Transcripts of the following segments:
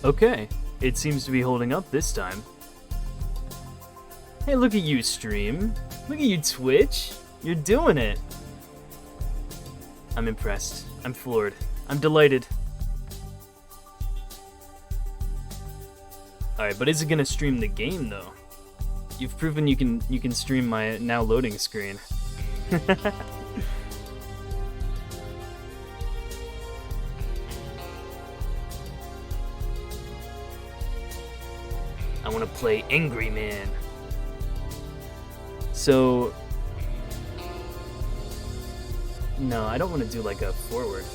Okay, it seems to be holding up this time. Hey, look at you, stream. Look at you, Twitch. You're doing it. I'm impressed. I'm floored. I'm delighted. Alright, but is it gonna stream the game, though? You've proven you can stream my now loading screen. I want to play Angry Man. So... No, I don't want to do like a forward.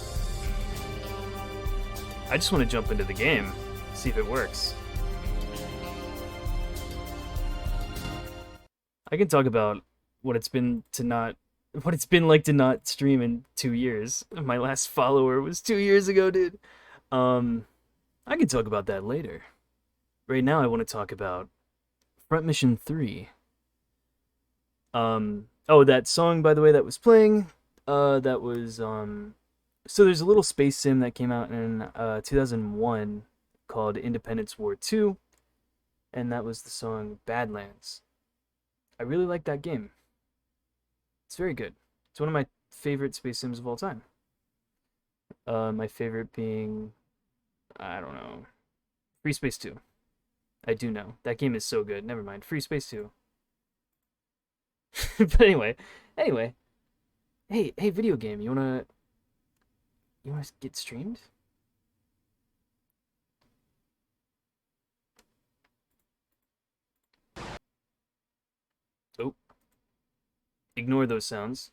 I just want to jump into the game, see if it works. I can talk about what it's been like to not stream in 2 years. My last follower was 2 years ago, dude. I can talk about that later. Right now, I want to talk about Front Mission 3. Oh, that song, by the way, that was playing, that was, so there's a little space sim that came out in 2001 called Independence War 2, and that was the song Badlands. I really like that game. It's very good. It's one of my favorite space sims of all time. My favorite being, I don't know, Free Space 2. I do know. That game is so good. Never mind. Free Space 2. But anyway. Hey, video game, you wanna get streamed? Oh. Ignore those sounds.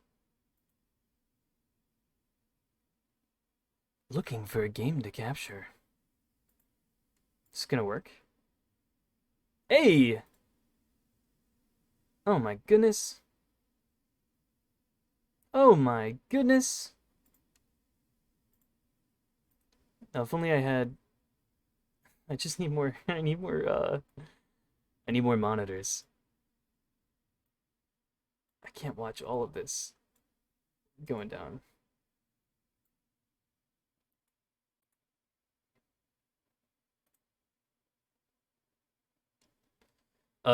Looking for a game to capture. Is this gonna work? Hey! Oh my goodness. Oh my goodness. Now, if only I had... I just need more... I need more monitors. I can't watch all of this going down.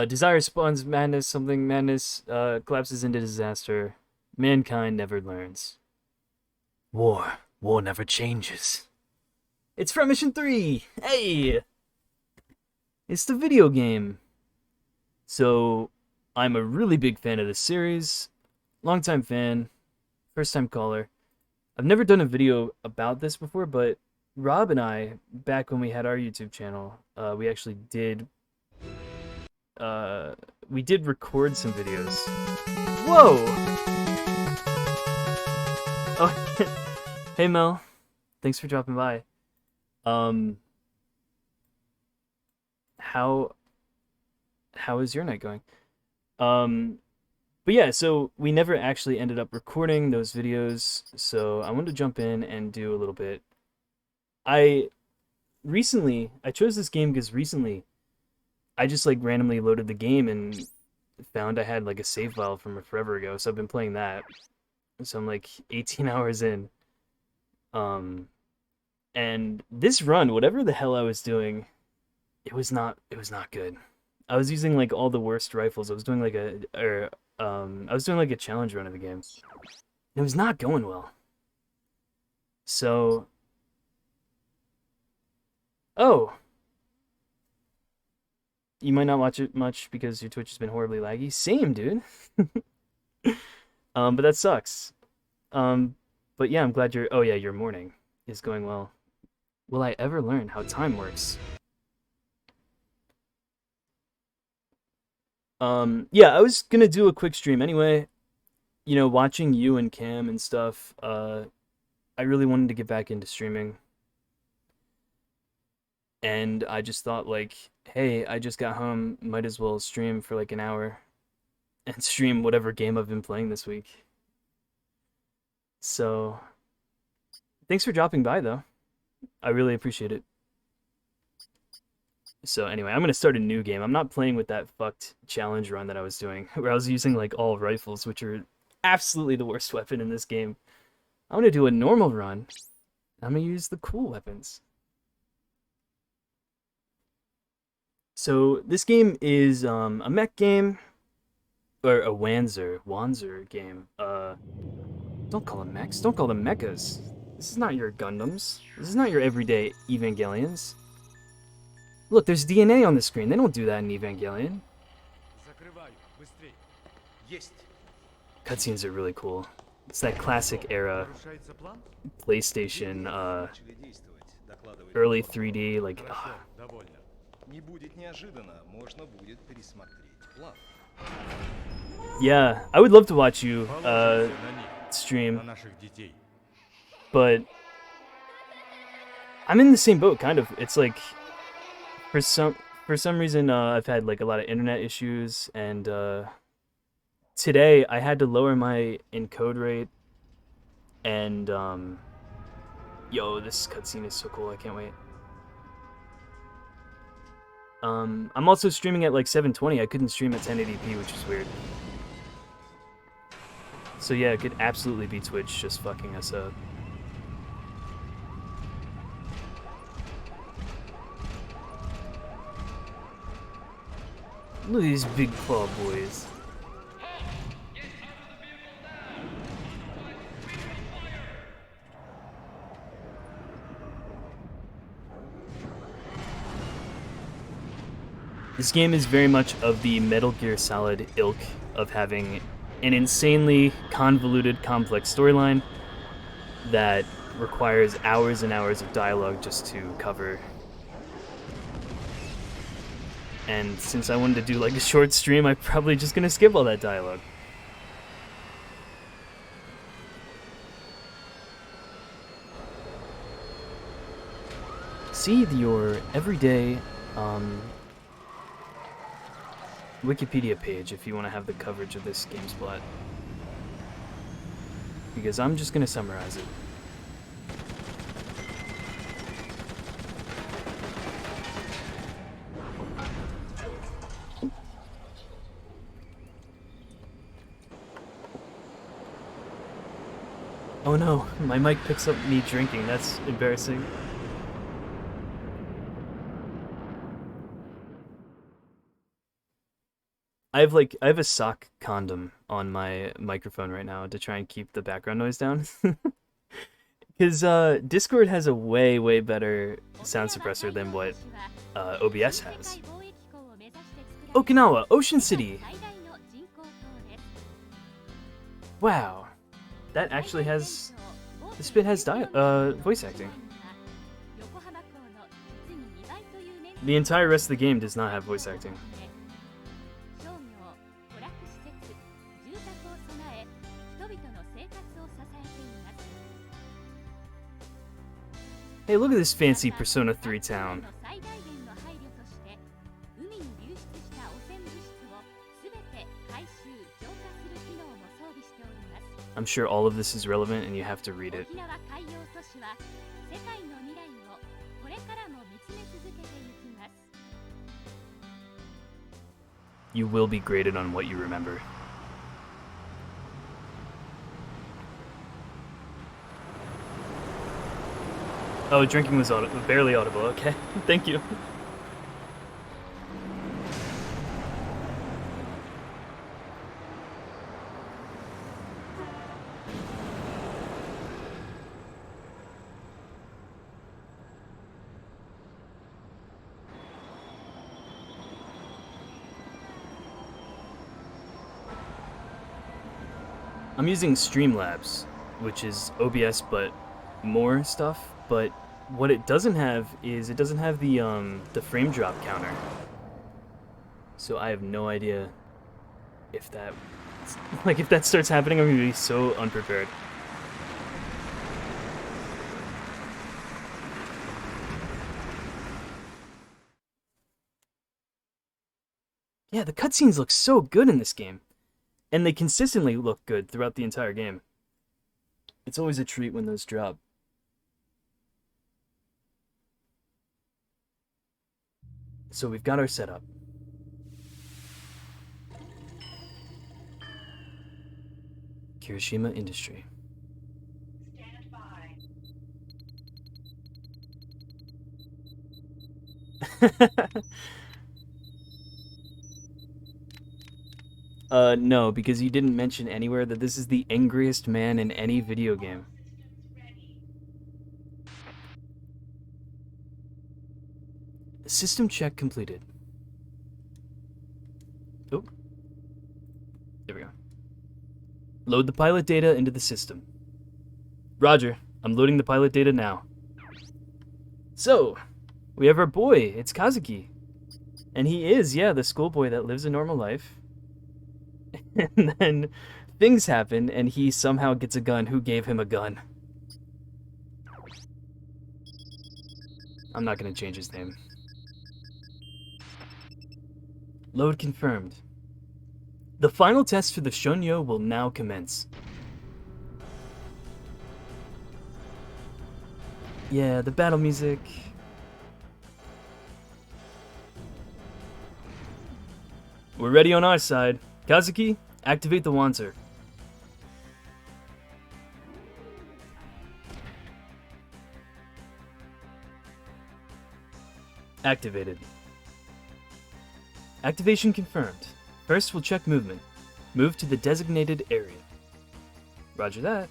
Desire spawns madness, something madness collapses into disaster. Mankind never learns. War never changes. It's Front Mission 3! Hey! It's the video game. So, I'm a really big fan of this series. Longtime fan. First time caller. I've never done a video about this before, but Rob and I, back when we had our YouTube channel, we actually did record some videos. Whoa! Oh, hey Mel, thanks for dropping by. How is your night going? But yeah, so we never actually ended up recording those videos, so I wanted to jump in and do a little bit. I chose this game because recently I just like randomly loaded the game and found I had like a save file from forever ago, so I've been playing that. So I'm like 18 hours in. And this run, whatever the hell I was doing, it was not good. I was using like all the worst rifles. I was doing like a challenge run of the game. It was not going well. So, oh, you might not watch it much because your Twitch has been horribly laggy. Same, dude. But that sucks. But yeah, I'm glad your morning is going well. Will I ever learn how time works? Yeah, I was gonna do a quick stream anyway. You know, watching you and Cam and stuff, I really wanted to get back into streaming. And I just thought like, hey, I just got home, might as well stream for like an hour and stream whatever game I've been playing this week. So, thanks for dropping by though. I really appreciate it. So anyway, I'm gonna start a new game. I'm not playing with that fucked challenge run that I was doing, where I was using like all rifles, which are absolutely the worst weapon in this game. I'm gonna do a normal run. I'm gonna use the cool weapons. So this game is a mech game or a Wanzer game. Don't call them mechs. Don't call them mechas. This is not your Gundams. This is not your everyday Evangelions. Look, there's DNA on the screen. They don't do that in Evangelion. Cutscenes are really cool. It's that classic era PlayStation, early 3D, like. Yeah, I would love to watch you stream, but I'm in the same boat, kind of. It's like for some reason I've had like a lot of internet issues, and today I had to lower my encode rate, and yo, this cutscene is so cool. I can't wait. I'm also streaming at like 720. I couldn't stream at 1080p, which is weird. So yeah, it could absolutely be Twitch just fucking us up. Look at these big claw boys. This game is very much of the Metal Gear Solid ilk of having an insanely convoluted, complex storyline that requires hours and hours of dialogue just to cover. And since I wanted to do like a short stream, I'm probably just gonna skip all that dialogue. See your everyday Wikipedia page if you want to have the coverage of this game spot. Because I'm just gonna summarize it. Oh no, my mic picks up me drinking. That's embarrassing. I have a sock condom on my microphone right now to try and keep the background noise down. Because Discord has a way better sound suppressor than what OBS has. Okinawa, Ocean City. Wow, that actually has. This bit has voice acting. The entire rest of the game does not have voice acting. Hey, look at this fancy Persona 3 town. I'm sure all of this is relevant and you have to read it. You will be graded on what you remember. Oh, drinking was barely audible. Okay, thank you. I'm using Streamlabs, which is OBS but more stuff, but what it doesn't have is it doesn't have the frame drop counter. So I have no idea if that if that starts happening, I'm gonna be so unprepared. Yeah, the cutscenes look so good in this game. And they consistently look good throughout the entire game. It's always a treat when those drop. So we've got our setup. Kirishima Industry. Stand by. No, because you didn't mention anywhere that this is the angriest man in any video game. System check completed. Oh. There we go. Load the pilot data into the system. Roger, I'm loading the pilot data now. So, we have our boy, it's Kazuki. And he is, yeah, the schoolboy that lives a normal life. And then things happen, and he somehow gets a gun. Who gave him a gun? I'm not gonna change his name. Load confirmed. The final test for the Shonyo will now commence. Yeah, the battle music. We're ready on our side. Kazuki, activate the Wanzer. Activated. Activation confirmed. First, we'll check movement. Move to the designated area. Roger that.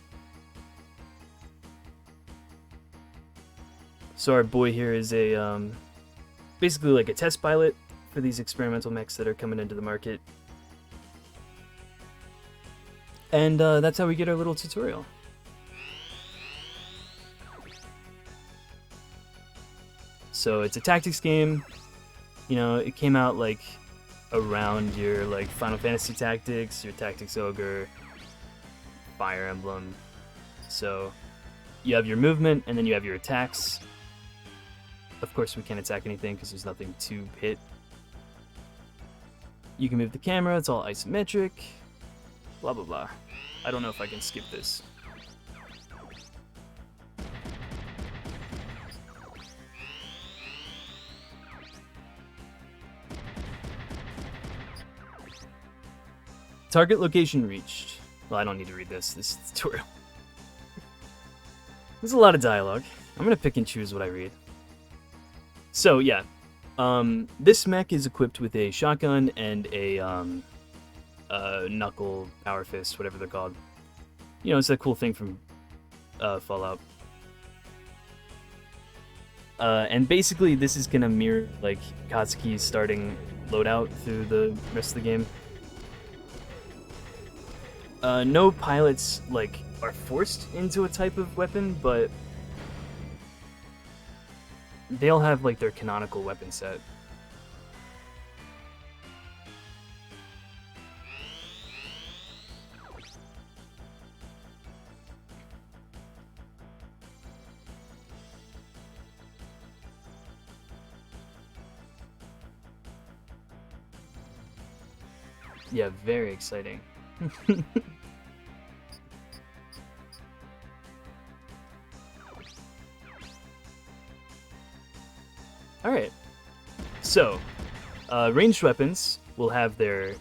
So our boy here is a, basically like a test pilot for these experimental mechs that are coming into the market. And that's how we get our little tutorial. So it's a tactics game. You know, it came out like around your like Final Fantasy Tactics, your Tactics Ogre, Fire Emblem. So you have your movement and then you have your attacks. Of course we can't attack anything because there's nothing to hit. You can move the camera, it's all isometric. Blah blah blah. I don't know if I can skip this. Target location reached. Well, I don't need to read this. This is tutorial. There's a lot of dialogue. I'm gonna pick and choose what I read. So yeah, this mech is equipped with a shotgun and a knuckle, power fist, whatever they're called. You know, it's that cool thing from Fallout. And basically, this is gonna mirror like Katsuki's starting loadout through the rest of the game. No pilots like are forced into a type of weapon, but they'll have like their canonical weapon set. Yeah, very exciting. Alright, so, ranged weapons will have their,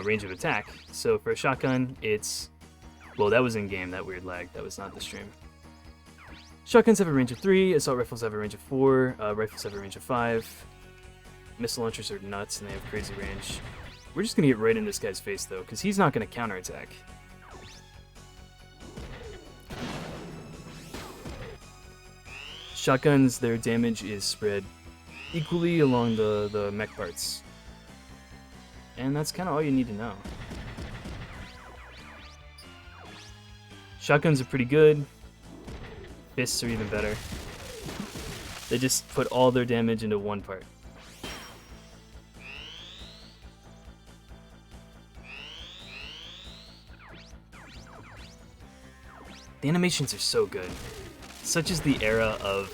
range of attack. So for a shotgun, it's, well, that was in-game, that weird lag, that was not the stream. Shotguns have a range of 3, assault rifles have a range of 4, rifles have a range of 5. Missile launchers are nuts and they have crazy range. We're just gonna get right in this guy's face though, because he's not gonna counterattack. Shotguns, their damage is spread equally along the mech parts. And that's kind of all you need to know. Shotguns are pretty good. Fists are even better. They just put all their damage into one part. The animations are so good. Such is the era of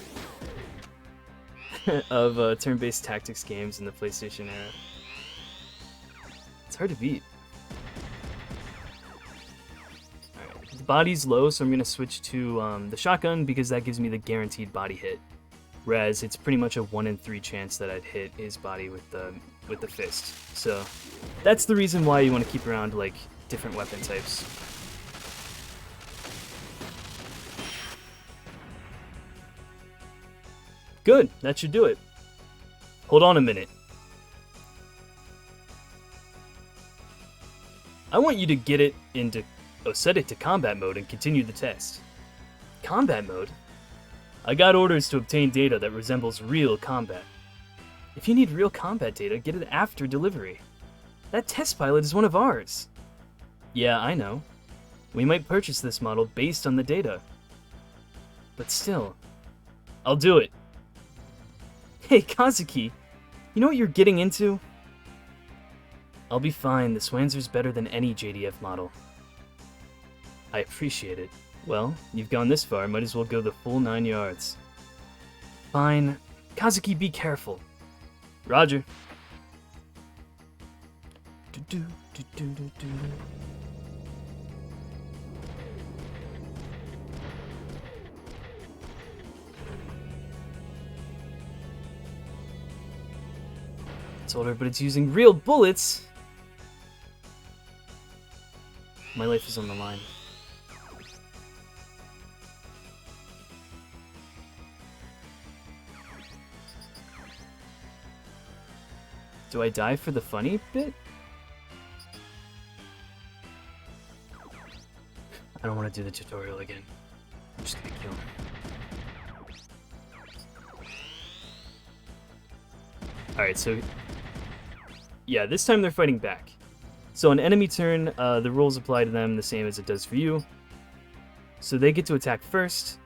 turn-based tactics games in the PlayStation era. It's hard to beat. Alright, the body's low, so I'm gonna switch to the shotgun because that gives me the guaranteed body hit. Whereas it's pretty much a 1 in 3 chance that I'd hit his body with the fist. So that's the reason why you want to keep around like different weapon types. Good, that should do it. Hold on a minute. I want you to get it into... Oh, set it to combat mode and continue the test. Combat mode? I got orders to obtain data that resembles real combat. If you need real combat data, get it after delivery. That test pilot is one of ours. Yeah, I know. We might purchase this model based on the data. But still, I'll do it. Hey, Kazuki, you know what you're getting into? I'll be fine. The Swanzer's better than any JDF model. I appreciate it. Well, you've gone this far, might as well go the full 9 yards. Fine. Kazuki, be careful. Roger. Told her, but it's using real bullets. My life is on the line. Do I die for the funny bit? I don't want to do the tutorial again. I'm just gonna kill him. Alright, so... yeah, this time they're fighting back. So on enemy turn, the rules apply to them the same as it does for you. So they get to attack first,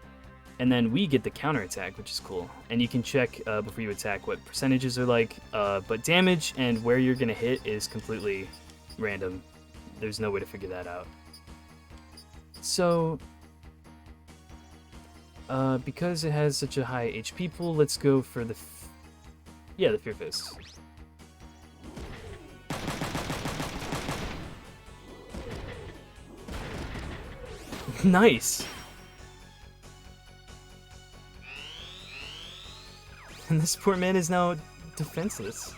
and then we get the counterattack, which is cool. And you can check before you attack what percentages are like, but damage and where you're gonna hit is completely random. There's no way to figure that out. So, because it has such a high HP pool, let's go for the... the Fear Fist. Nice! And this poor man is now defenseless.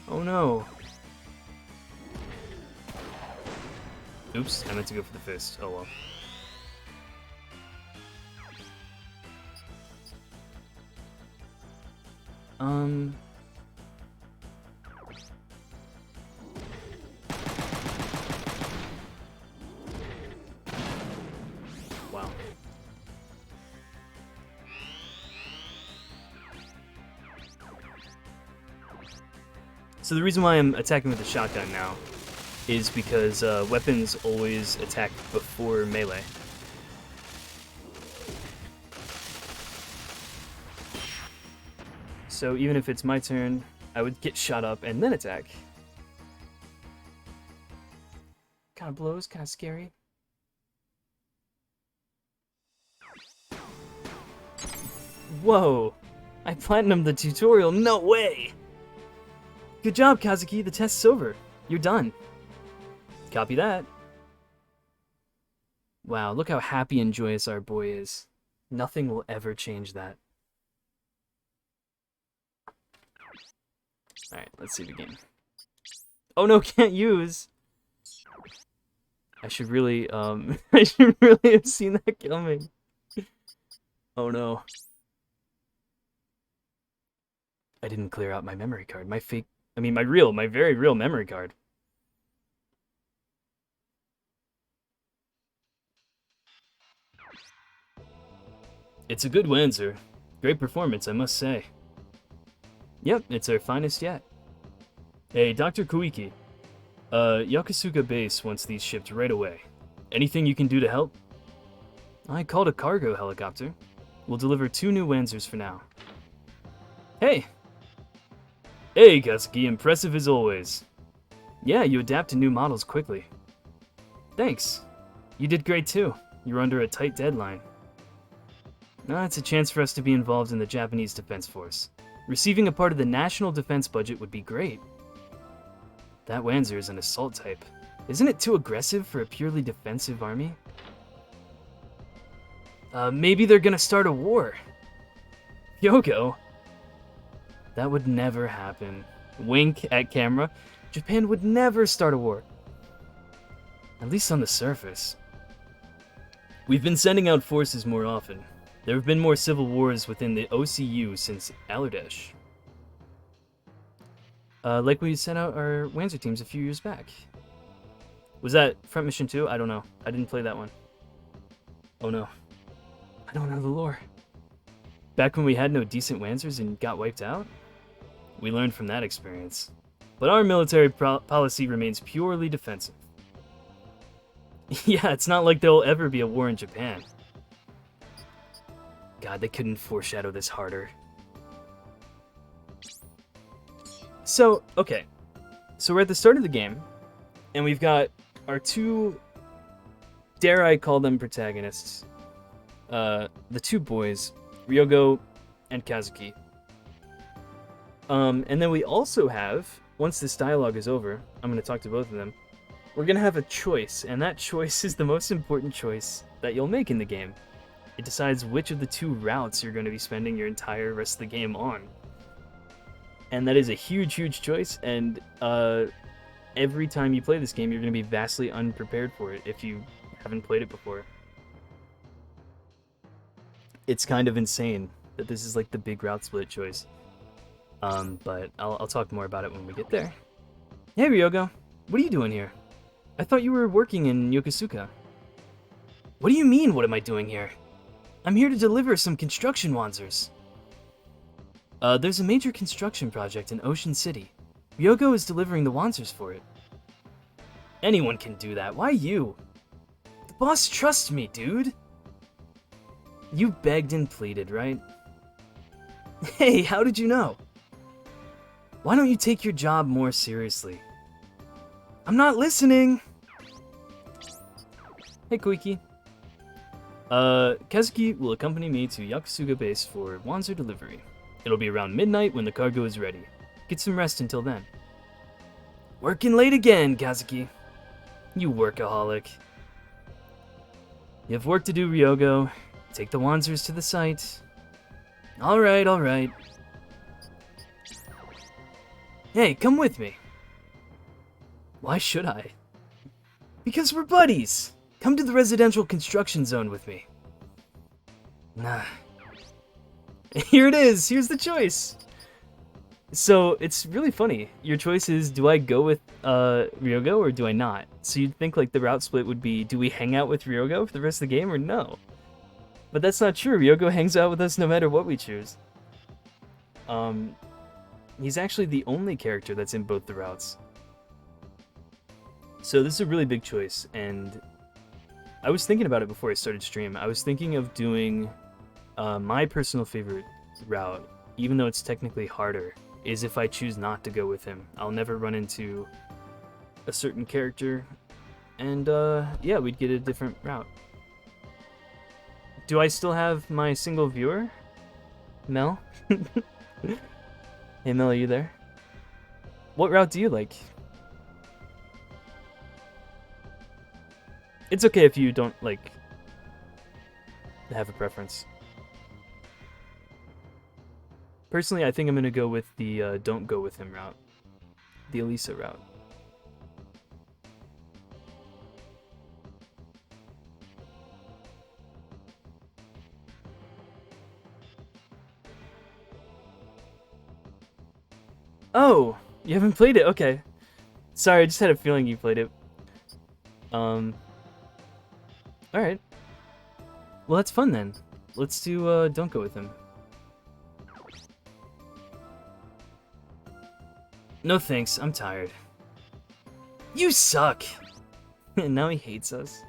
Oh no. Oops, I meant to go for the fist. Oh well. Wow. So the reason why I'm attacking with the shotgun now is because weapons always attack before melee. So even if it's my turn, I would get shot up and then attack. Kind of blows, kind of scary. Whoa! I platinumed the tutorial, no way! Good job, Kazuki, the test's over. You're done. Copy that. Wow, look how happy and joyous our boy is. Nothing will ever change that. Alright, let's see the game. Oh no, can't use! I should really, I should really have seen that coming. Oh no. I didn't clear out my memory card. My very real memory card. It's a good Wanzer. Great performance, I must say. Yep, it's our finest yet. Hey, Dr. Koiki. Yokosuka Base wants these shipped right away. Anything you can do to help? I called a cargo helicopter. We'll deliver 2 new Wanzers for now. Hey! Hey, Kazuki, impressive as always. Yeah, you adapt to new models quickly. Thanks. You did great too. You're under a tight deadline. It's a chance for us to be involved in the Japanese Defense Force. Receiving a part of the national defense budget would be great. That Wanzer is an assault type. Isn't it too aggressive for a purely defensive army? Maybe they're gonna start a war. Yoko? That would never happen. Wink at camera. Japan would never start a war. At least on the surface. We've been sending out forces more often. There have been more civil wars within the OCU since Alardesh. Like we sent out our Wanzer teams a few years back. Was that Front Mission 2? I don't know. I didn't play that one. Oh no. I don't know the lore. Back when we had no decent Lancers and got wiped out? We learned from that experience. But our military policy remains purely defensive. Yeah, it's not like there'll ever be a war in Japan. God, they couldn't foreshadow this harder. So, okay. So we're at the start of the game, and we've got our two, dare I call them protagonists, the two boys, Ryogo and Kazuki. And then we also have, once this dialogue is over, I'm going to talk to both of them, we're going to have a choice, and that choice is the most important choice that you'll make in the game. It decides which of the two routes you're going to be spending your entire rest of the game on. And that is a huge, huge choice, and every time you play this game, you're going to be vastly unprepared for it if you haven't played it before. It's kind of insane that this is like the big route split choice. But I'll talk more about it when we get there. Hey, Ryogo. What are you doing here? I thought you were working in Yokosuka. What do you mean, what am I doing here? I'm here to deliver some construction wanzers. There's a major construction project in Ocean City. Ryogo is delivering the wanzers for it. Anyone can do that. Why you? The boss trusts me, dude. You begged and pleaded, right? Hey, how did you know? Why don't you take your job more seriously? I'm not listening! Hey, Koiki. Kazuki will accompany me to Yakusuga base for wanzer delivery. It'll be around midnight when the cargo is ready. Get some rest until then. Working late again, Kazuki. You workaholic. You have work to do, Ryogo. Take the wanzers to the site. Alright, alright. Hey, come with me. Why should I? Because we're buddies! Come to the residential construction zone with me. Nah. Here it is! Here's the choice! So, it's really funny. Your choice is, do I go with Ryogo or do I not? So you'd think like the route split would be, do we hang out with Ryogo for the rest of the game or no? But that's not true. Ryogo hangs out with us no matter what we choose. He's actually the only character that's in both the routes. So this is a really big choice, and I was thinking about it before I started stream. I was thinking of doing my personal favorite route, even though it's technically harder, is if I choose not to go with him. I'll never run into a certain character, and yeah, we'd get a different route. Do I still have my single viewer? Mel? Hey Mel, are you there? What route do you like? It's okay if you don't, like, have a preference. Personally, I think I'm gonna go with the don't go with him route. The Elisa route. Oh, you haven't played it? Okay. Sorry, I just had a feeling you played it. Alright. Well, that's fun then. Let's do, don't go with him. No thanks, I'm tired. You suck! And now he hates us.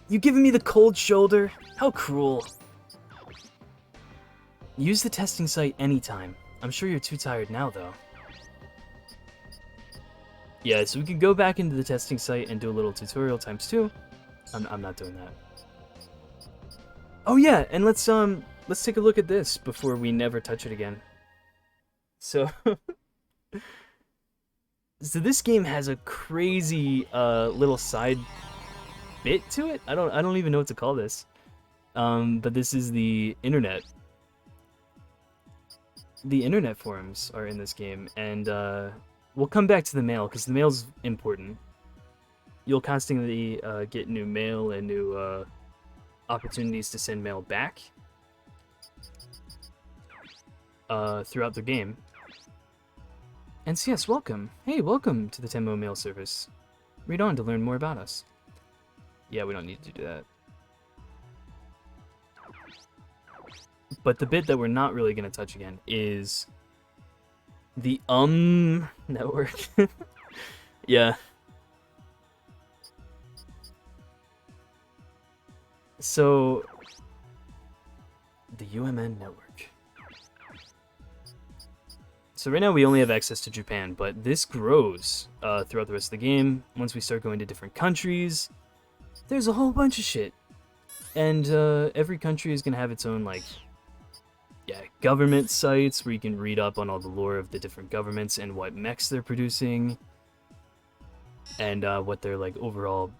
You giving me the cold shoulder? How cruel. Use the testing site anytime. I'm sure you're too tired now, though. Yeah, so we can go back into the testing site and do a little tutorial ×2. I'm not doing that. Oh yeah, and let's take a look at this before we never touch it again. So, so this game has a crazy little side bit to it. I don't even know what to call this. But this is the internet. The internet forums are in this game, and we'll come back to the mail because the mail's important. You'll constantly get new mail and new opportunities to send mail back throughout the game. NCS, welcome. Hey, welcome to the Tenmo mail service. Read on to learn more about us. Yeah, we don't need to do that. But the bit that we're not really going to touch again is the network. Yeah. So, the UMN network. So right now we only have access to Japan, but this grows throughout the rest of the game. Once we start going to different countries, there's a whole bunch of shit. And every country is going to have its own, like, government sites where you can read up on all the lore of the different governments and what mechs they're producing. And what their, like, overall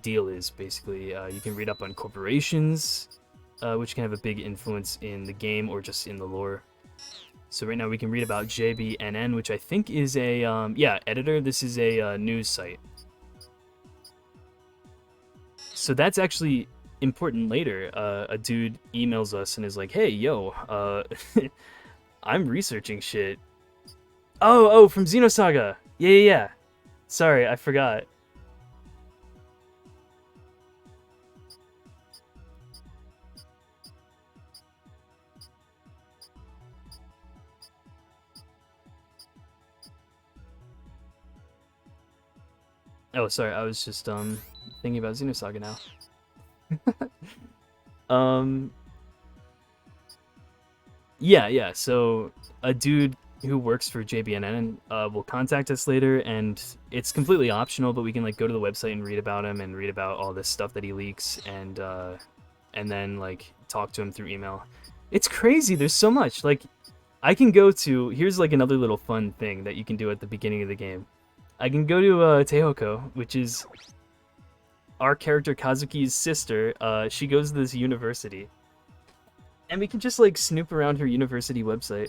deal is, basically. You can read up on corporations, which can have a big influence in the game or just in the lore. So right now we can read about JBNN, which I think is a, editor. This is a news site. So that's actually important later. A dude emails us and is like, hey, yo, I'm researching shit. Oh, from Xenosaga. Yeah. Sorry, I forgot. Oh, sorry, I was just thinking about Xenosaga now. Yeah, so a dude who works for JBNN will contact us later, and it's completely optional, but we can, like, go to the website and read about him and read about all this stuff that he leaks, and then, like, talk to him through email. It's crazy, there's so much. Like, I can go to, here's, like, another little fun thing that you can do at the beginning of the game. I can go to Teihoko, which is our character Kazuki's sister. She goes to this university. And we can just, like, snoop around her university website.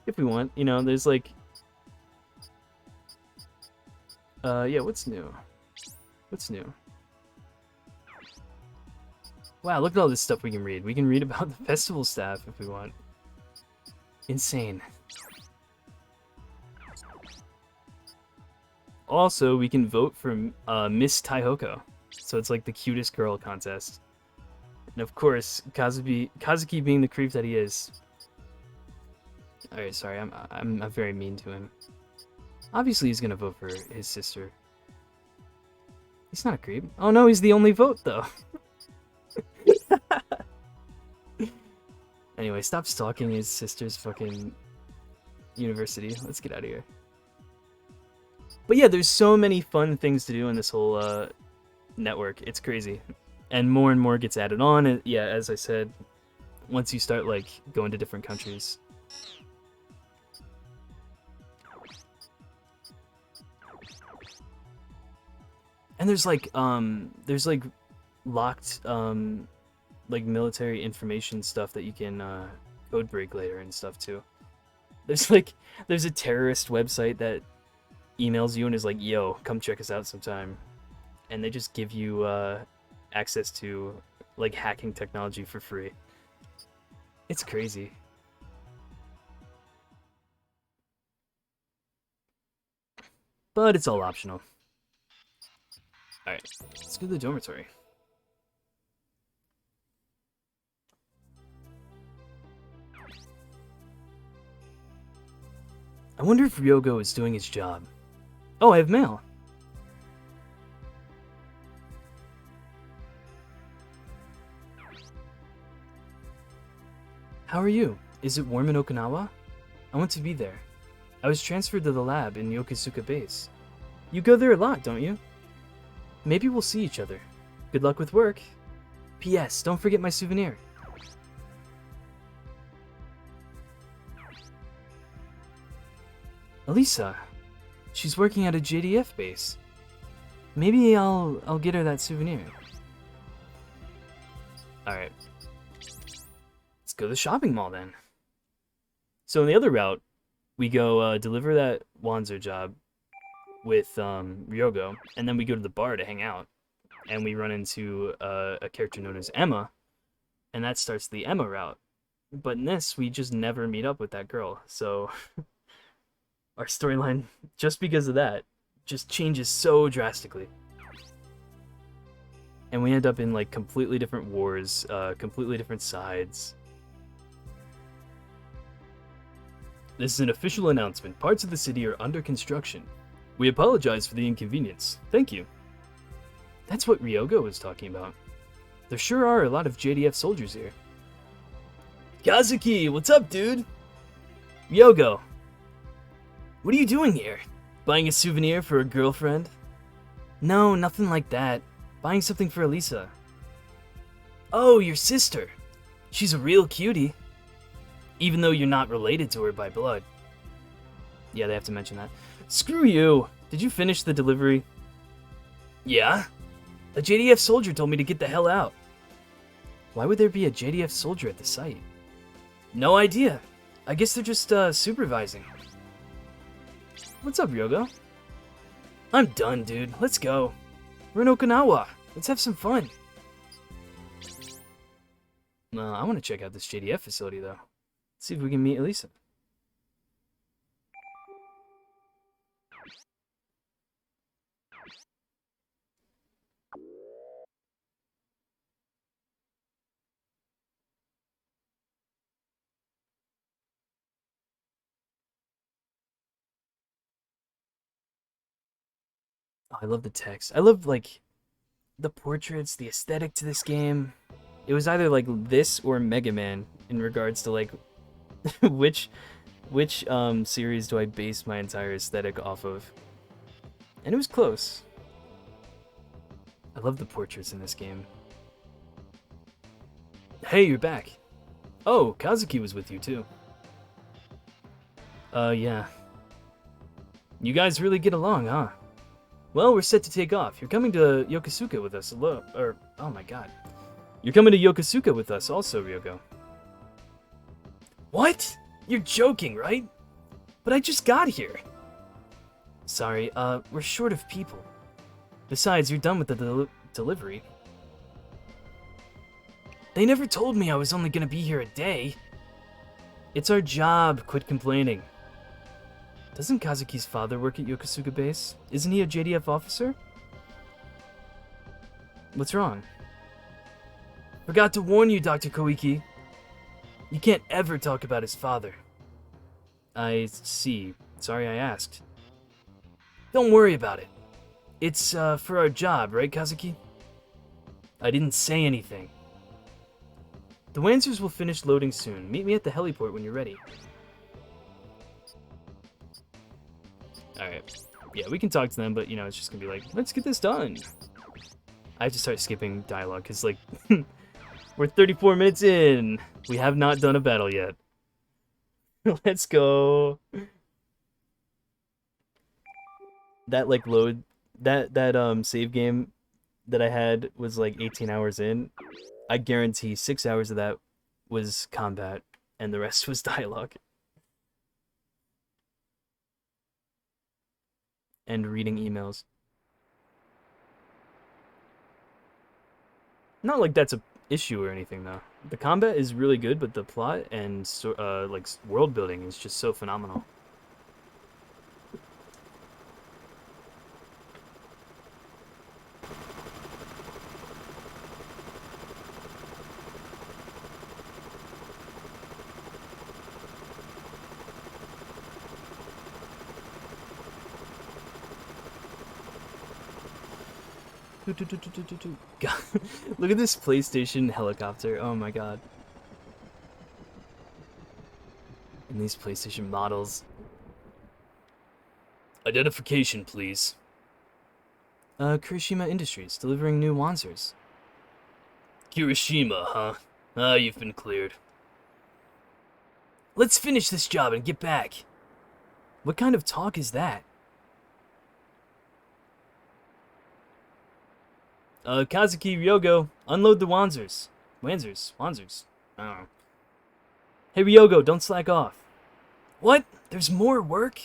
If we want. You know, there's, like... what's new? What's new? Wow, look at all this stuff we can read. We can read about the festival staff if we want. Insane. Also, we can vote for Miss Taihoko. So it's like the cutest girl contest. And of course, Kazuki being the creep that he is. Alright, sorry, I'm very mean to him. Obviously he's gonna vote for his sister. He's not a creep. Oh no, he's the only vote though. Anyway, stop stalking his sister's fucking university. Let's get out of here. But yeah, there's so many fun things to do in this whole network. It's crazy. And more gets added on. And yeah, as I said, once you start, like, going to different countries. And there's like locked like military information stuff that you can code break later and stuff too. There's a terrorist website that emails you and is like, yo, come check us out sometime. And they just give you access to, like, hacking technology for free. It's crazy. But it's all optional. Alright, let's go to the dormitory. I wonder if Ryogo is doing his job. Oh, I have mail. How are you? Is it warm in Okinawa? I want to be there. I was transferred to the lab in Yokosuka Base. You go there a lot, don't you? Maybe we'll see each other. Good luck with work. P.S. Don't forget my souvenir. Elisa. She's working at a JDF base. Maybe I'll get her that souvenir. Alright. Let's go to the shopping mall then. So in the other route, we go deliver that Wanzer job with Ryogo, and then we go to the bar to hang out. And we run into a character known as Emma, and that starts the Emma route. But in this, we just never meet up with that girl. So our storyline, just because of that, just changes so drastically. And we end up in like completely different wars, completely different sides. This is an official announcement. Parts of the city are under construction. We apologize for the inconvenience. Thank you. That's what Ryogo was talking about. There sure are a lot of JDF soldiers here. Kazuki, what's up, dude? Ryogo, what are you doing here? Buying a souvenir for a girlfriend? No, nothing like that. Buying something for Elisa. Oh, your sister. She's a real cutie. Even though you're not related to her by blood. Yeah, they have to mention that. Screw you. Did you finish the delivery? Yeah. A JDF soldier told me to get the hell out. Why would there be a JDF soldier at the site? No idea. I guess they're just supervising. What's up, Ryogo? I'm done, dude. Let's go. We're in Okinawa. Let's have some fun. I want to check out this JDF facility, though. Let's see if we can meet Elisa. Oh, I love the text. I love, like, the portraits, the aesthetic to this game. It was either, like, this or Mega Man in regards to, like, which series do I base my entire aesthetic off of. And it was close. I love the portraits in this game. Hey, you're back. Oh, Kazuki was with you, too. Yeah. You guys really get along, huh? Well, we're set to take off. You're coming to Yokosuka with us, oh my god. You're coming to Yokosuka with us also, Ryogo. What? You're joking, right? But I just got here. Sorry, we're short of people. Besides, you're done with the delivery. They never told me I was only gonna be here a day. It's our job, quit complaining. Doesn't Kazuki's father work at Yokosuka base? Isn't he a JDF officer? What's wrong? Forgot to warn you, Dr. Koiki. You can't ever talk about his father. I see. Sorry I asked. Don't worry about it. It's, for our job, right, Kazuki? I didn't say anything. The Wansers will finish loading soon. Meet me at the heliport when you're ready. Alright. Yeah, we can talk to them, but, you know, it's just gonna be like, let's get this done. I have to start skipping dialogue, because, like, we're 34 minutes in. We have not done a battle yet. Let's go. That, like, that save game that I had was, like, 18 hours in. I guarantee 6 hours of that was combat, and the rest was dialogue. And reading emails. Not like that's a issue or anything, though. The combat is really good, but the plot and like world building is just so phenomenal. God, look at this PlayStation helicopter. Oh my god. And these PlayStation models. Identification, please. Kirishima Industries, delivering new Wansers. Kirishima, huh? Ah, you've been cleared. Let's finish this job and get back. What kind of talk is that? Kazuki, Ryogo, unload the Wansers. Wansers? I don't know. Hey, Ryogo, don't slack off. What? There's more work?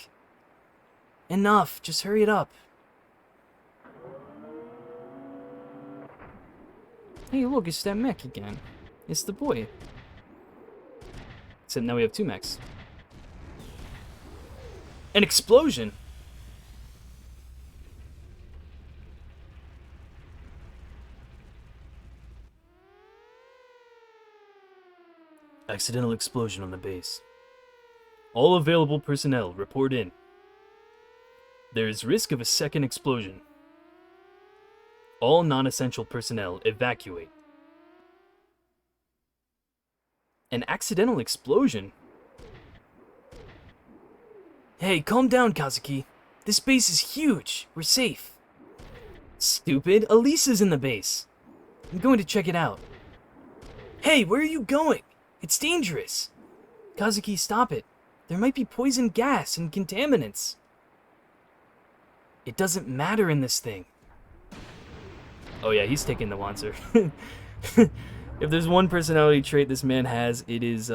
Enough, just hurry it up. Hey, look, it's that mech again. It's the boy. Except now we have 2 mechs. An explosion! Accidental explosion on the base. All available personnel, report in. There is risk of a second explosion. All non-essential personnel, evacuate. An accidental explosion? Hey, calm down, Kazuki. This base is huge. We're safe. Stupid, Elisa's in the base. I'm going to check it out. Hey, where are you going? It's dangerous. Kazuki, stop it. There might be poison gas and contaminants. It doesn't matter in this thing. Oh yeah, he's taking the Wanzer. If there's one personality trait this man has, it is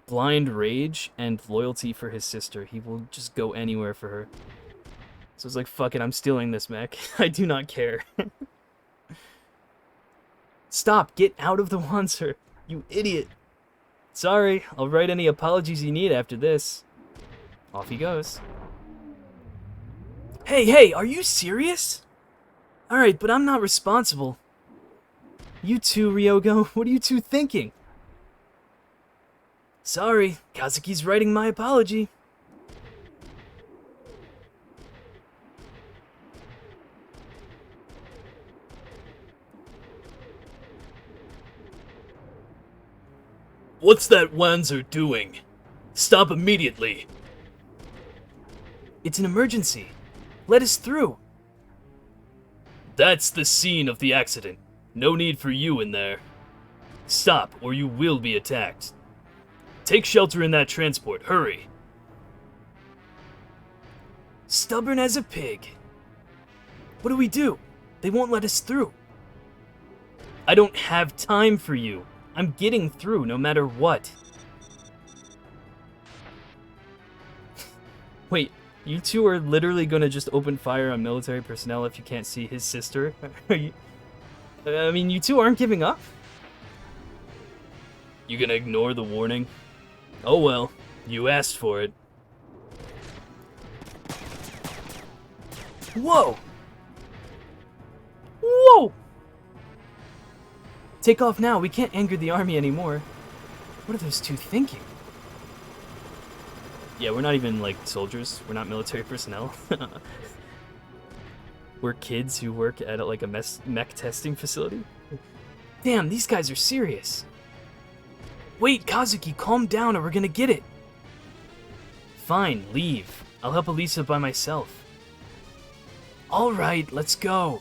blind rage and loyalty for his sister. He will just go anywhere for her. So it's like, fuck it, I'm stealing this mech. I do not care. Stop, get out of the Wanzer, you idiot. Sorry, I'll write any apologies you need after this. Off he goes. Hey, are you serious? Alright, but I'm not responsible. You two, Ryogo, what are you two thinking? Sorry, Kazuki's writing my apology. What's that Wanzer doing? Stop immediately. It's an emergency. Let us through. That's the scene of the accident. No need for you in there. Stop, or you will be attacked. Take shelter in that transport. Hurry. Stubborn as a pig. What do we do? They won't let us through. I don't have time for you. I'm getting through no matter what. Wait, you two are literally gonna just open fire on military personnel if you can't see his sister? I mean, you two aren't giving up? You gonna ignore the warning? Oh well, you asked for it. Whoa! Whoa! Take off now, we can't anger the army anymore. What are those two thinking? Yeah, we're not even, like, soldiers. We're not military personnel. We're kids who work at, like, a mech testing facility. Damn, these guys are serious. Wait, Kazuki, calm down or we're gonna get it. Fine, leave. I'll help Elisa by myself. Alright, let's go.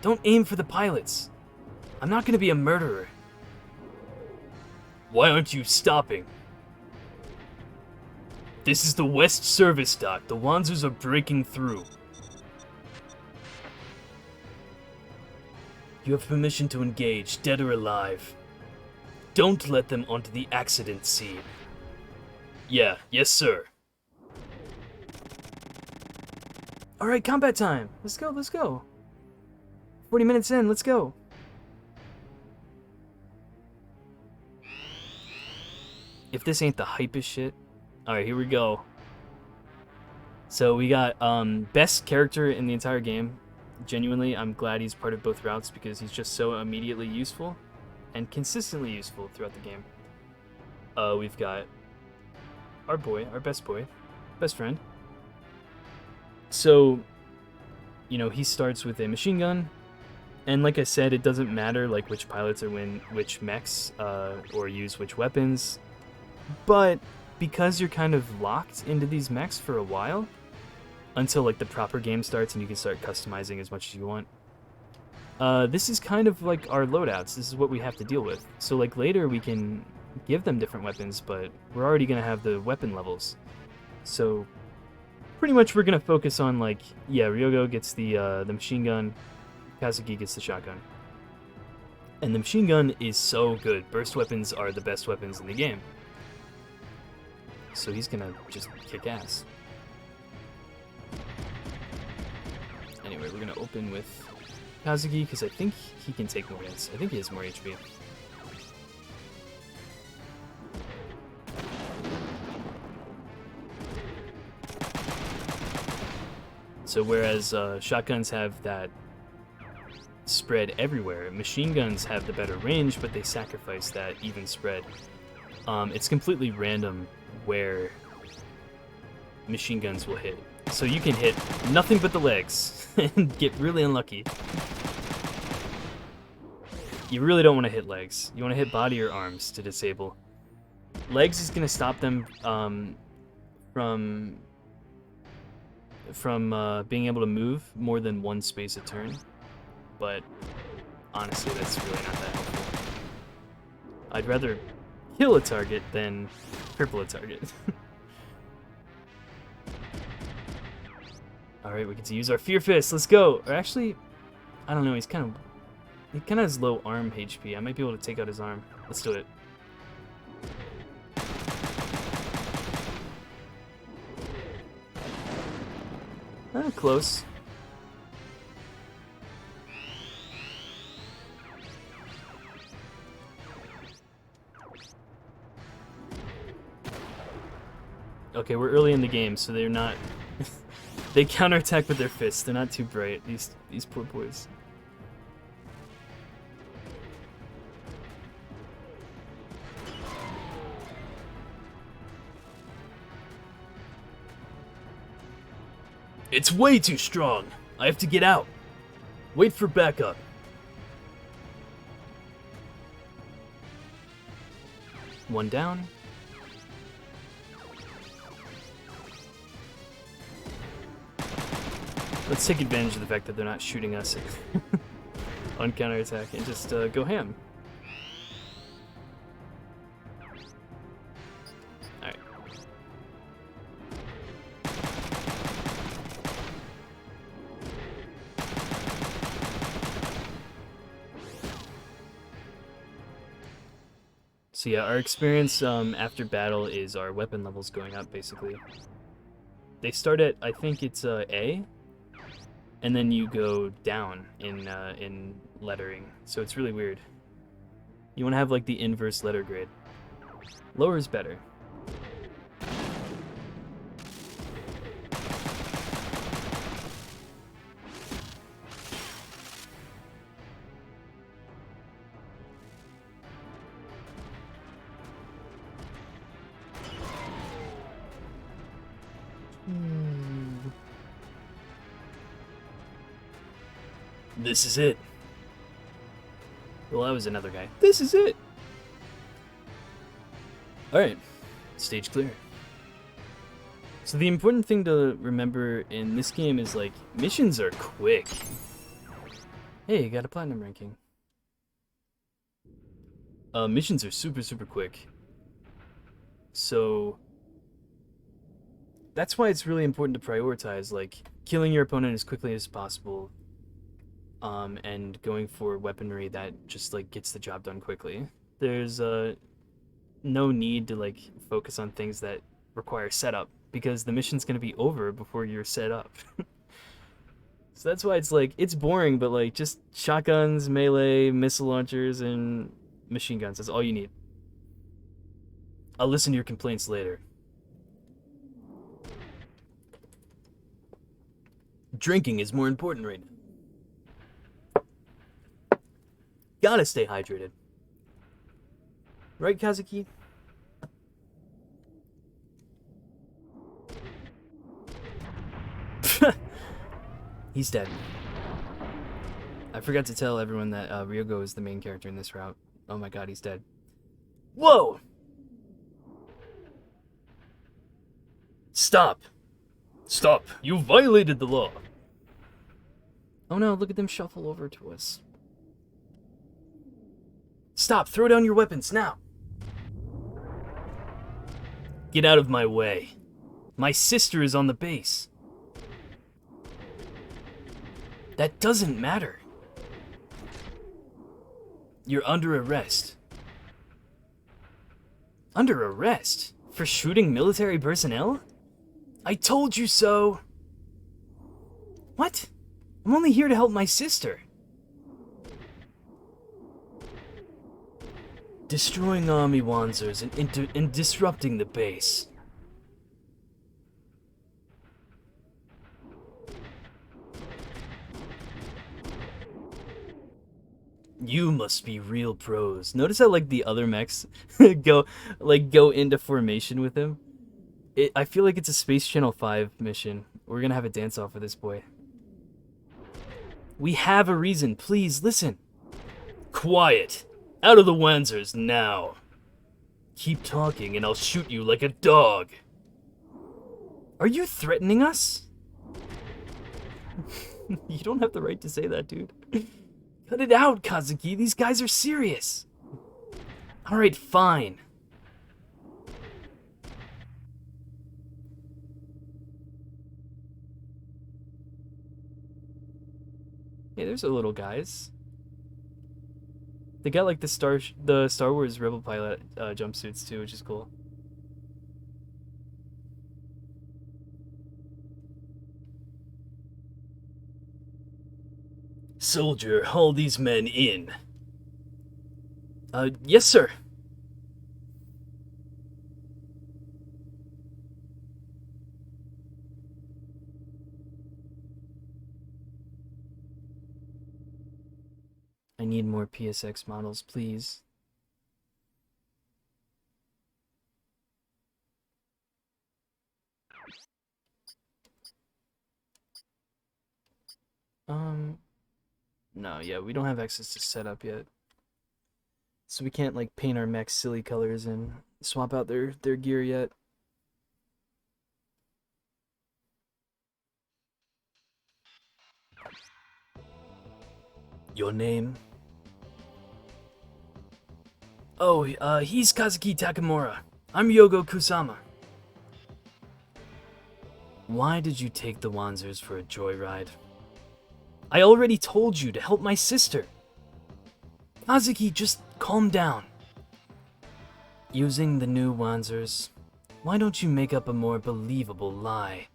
Don't aim for the pilots. I'm not gonna be a murderer. Why aren't you stopping? This is the West Service Dock. The Wanzers are breaking through. You have permission to engage, dead or alive. Don't let them onto the accident scene. Yeah, yes sir. Alright, combat time. Let's go. 40 minutes in, let's go. If this ain't the hypest shit. Alright, here we go. So we got best character in the entire game. Genuinely, I'm glad he's part of both routes because he's just so immediately useful and consistently useful throughout the game. We've got our best friend. So, you know, he starts with a machine gun, and like I said, it doesn't matter like which pilots are which mechs or use which weapons, but because you're kind of locked into these mechs for a while, until like the proper game starts and you can start customizing as much as you want. This is kind of like our loadouts. This is what we have to deal with. So like later we can give them different weapons, but we're already gonna have the weapon levels. So pretty much we're gonna focus on like, yeah, Ryogo gets the machine gun, Kazuki gets the shotgun. And the machine gun is so good. Burst weapons are the best weapons in the game. So he's gonna just kick ass. Anyway, we're gonna open with Kazuki because I think he can take more hits. I think he has more HP. So whereas shotguns have that spread everywhere, machine guns have the better range, but they sacrifice that even spread. It's completely random where machine guns will hit. So you can hit nothing but the legs and get really unlucky. You really don't want to hit legs. You want to hit body or arms to disable. Legs is going to stop them from being able to move more than one space a turn. But honestly, that's really not that helpful. I'd rather kill a target than cripple a target. Alright, we get to use our Fear Fist. Let's go. Or actually, I don't know. He kind of has low arm HP. I might be able to take out his arm. Let's do it. Close. Okay, we're early in the game, so they're not... They counterattack with their fists. They're not too bright, these poor boys. It's way too strong. I have to get out. Wait for backup. One down. Let's take advantage of the fact that they're not shooting us on counterattack and just go ham. Alright. So yeah, our experience after battle is our weapon levels going up, basically. They start at, I think it's A, and then you go down in lettering. So it's really weird. You want to have like the inverse letter grade. Lower is better. This is it. Well, that was another guy. This is it. Alright. Stage clear. So the important thing to remember in this game is, like, missions are quick. Hey, you got a platinum ranking. Missions are super, super quick. So that's why it's really important to prioritize, like, killing your opponent as quickly as possible. And going for weaponry that just, like, gets the job done quickly. There's no need to, like, focus on things that require setup, because the mission's gonna be over before you're set up. So that's why it's, like, it's boring, but, like, just shotguns, melee, missile launchers, and machine guns. That's all you need. I'll listen to your complaints later. Drinking is more important right now. Gotta stay hydrated. Right, Kazuki? He's dead. I forgot to tell everyone that Ryogo is the main character in this route. Oh my god, he's dead. Whoa! Stop! Stop! You violated the law! Oh no, look at them shuffle over to us. Stop! Throw down your weapons, now! Get out of my way. My sister is on the base. That doesn't matter. You're under arrest. Under arrest? For shooting military personnel? I told you so! What? I'm only here to help my sister. Destroying army wanzers and disrupting the base. You must be real pros. Notice how like the other mechs go into formation with him. I feel like it's a Space Channel 5 mission. We're gonna have a dance off with this boy. We have a reason. Please listen. Quiet. Out of the Wanzers now. Keep talking and I'll shoot you like a dog. Are you threatening us? You don't have the right to say that, dude. Cut it out, Kazuki. These guys are serious. Alright, fine. Hey, there's the little guys. They got like the Star Wars Rebel pilot jumpsuits too, which is cool. Soldier, haul these men in. Yes, sir. I need more PSX models, please. No, yeah, we don't have access to setup yet. So we can't, like, paint our mechs silly colors and swap out their gear yet. Your name? Oh, he's Kazuki Takamura. I'm Yogo Kusama. Why did you take the Wanzers for a joyride? I already told you to help my sister. Kazuki, just calm down. Using the new Wanzers, why don't you make up a more believable lie?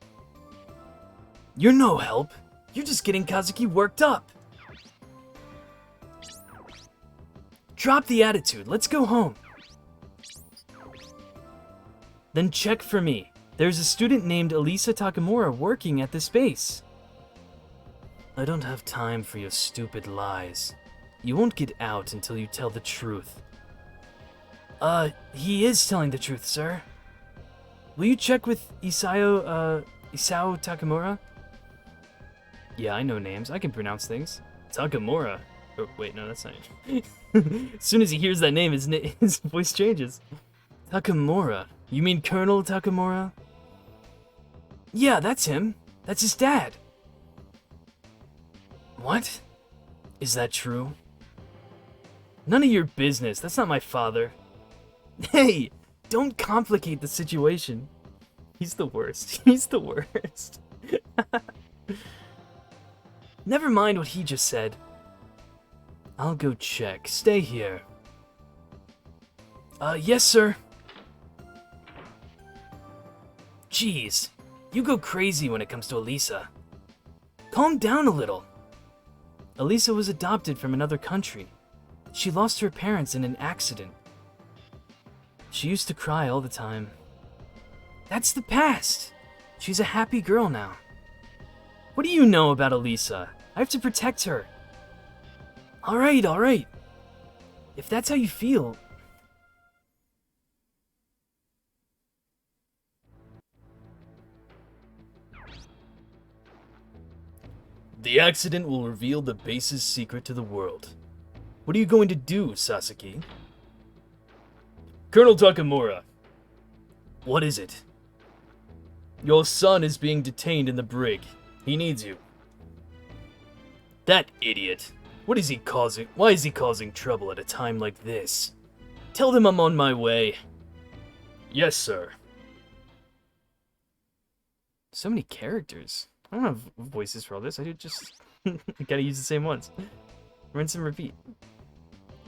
You're no help. You're just getting Kazuki worked up. Drop the attitude. Let's go home. Then check for me. There's a student named Elisa Takamura working at this base. I don't have time for your stupid lies. You won't get out until you tell the truth. He is telling the truth, sir. Will you check with Isao Takamura? Yeah, I know names. I can pronounce things. Takamura. Oh, wait, no, that's not it. As soon as he hears that name, his voice changes. Takamura. You mean Colonel Takamura? Yeah, that's him. That's his dad. What? Is that true? None of your business. That's not my father. Hey, don't complicate the situation. He's the worst. He's the worst. Never mind what he just said. I'll go check. Stay here. Yes, sir. Jeez, you go crazy when it comes to Elisa. Calm down a little. Elisa was adopted from another country. She lost her parents in an accident. She used to cry all the time. That's the past. She's a happy girl now. What do you know about Elisa? I have to protect her. Alright, alright. If that's how you feel... The accident will reveal the base's secret to the world. What are you going to do, Sasaki? Colonel Takamura. What is it? Your son is being detained in the brig. He needs you. That idiot. What is he causing? Why is he causing trouble at a time like this? Tell them I'm on my way. Yes, sir. So many characters. I don't have voices for all this. I do just gotta use the same ones. Rinse and repeat.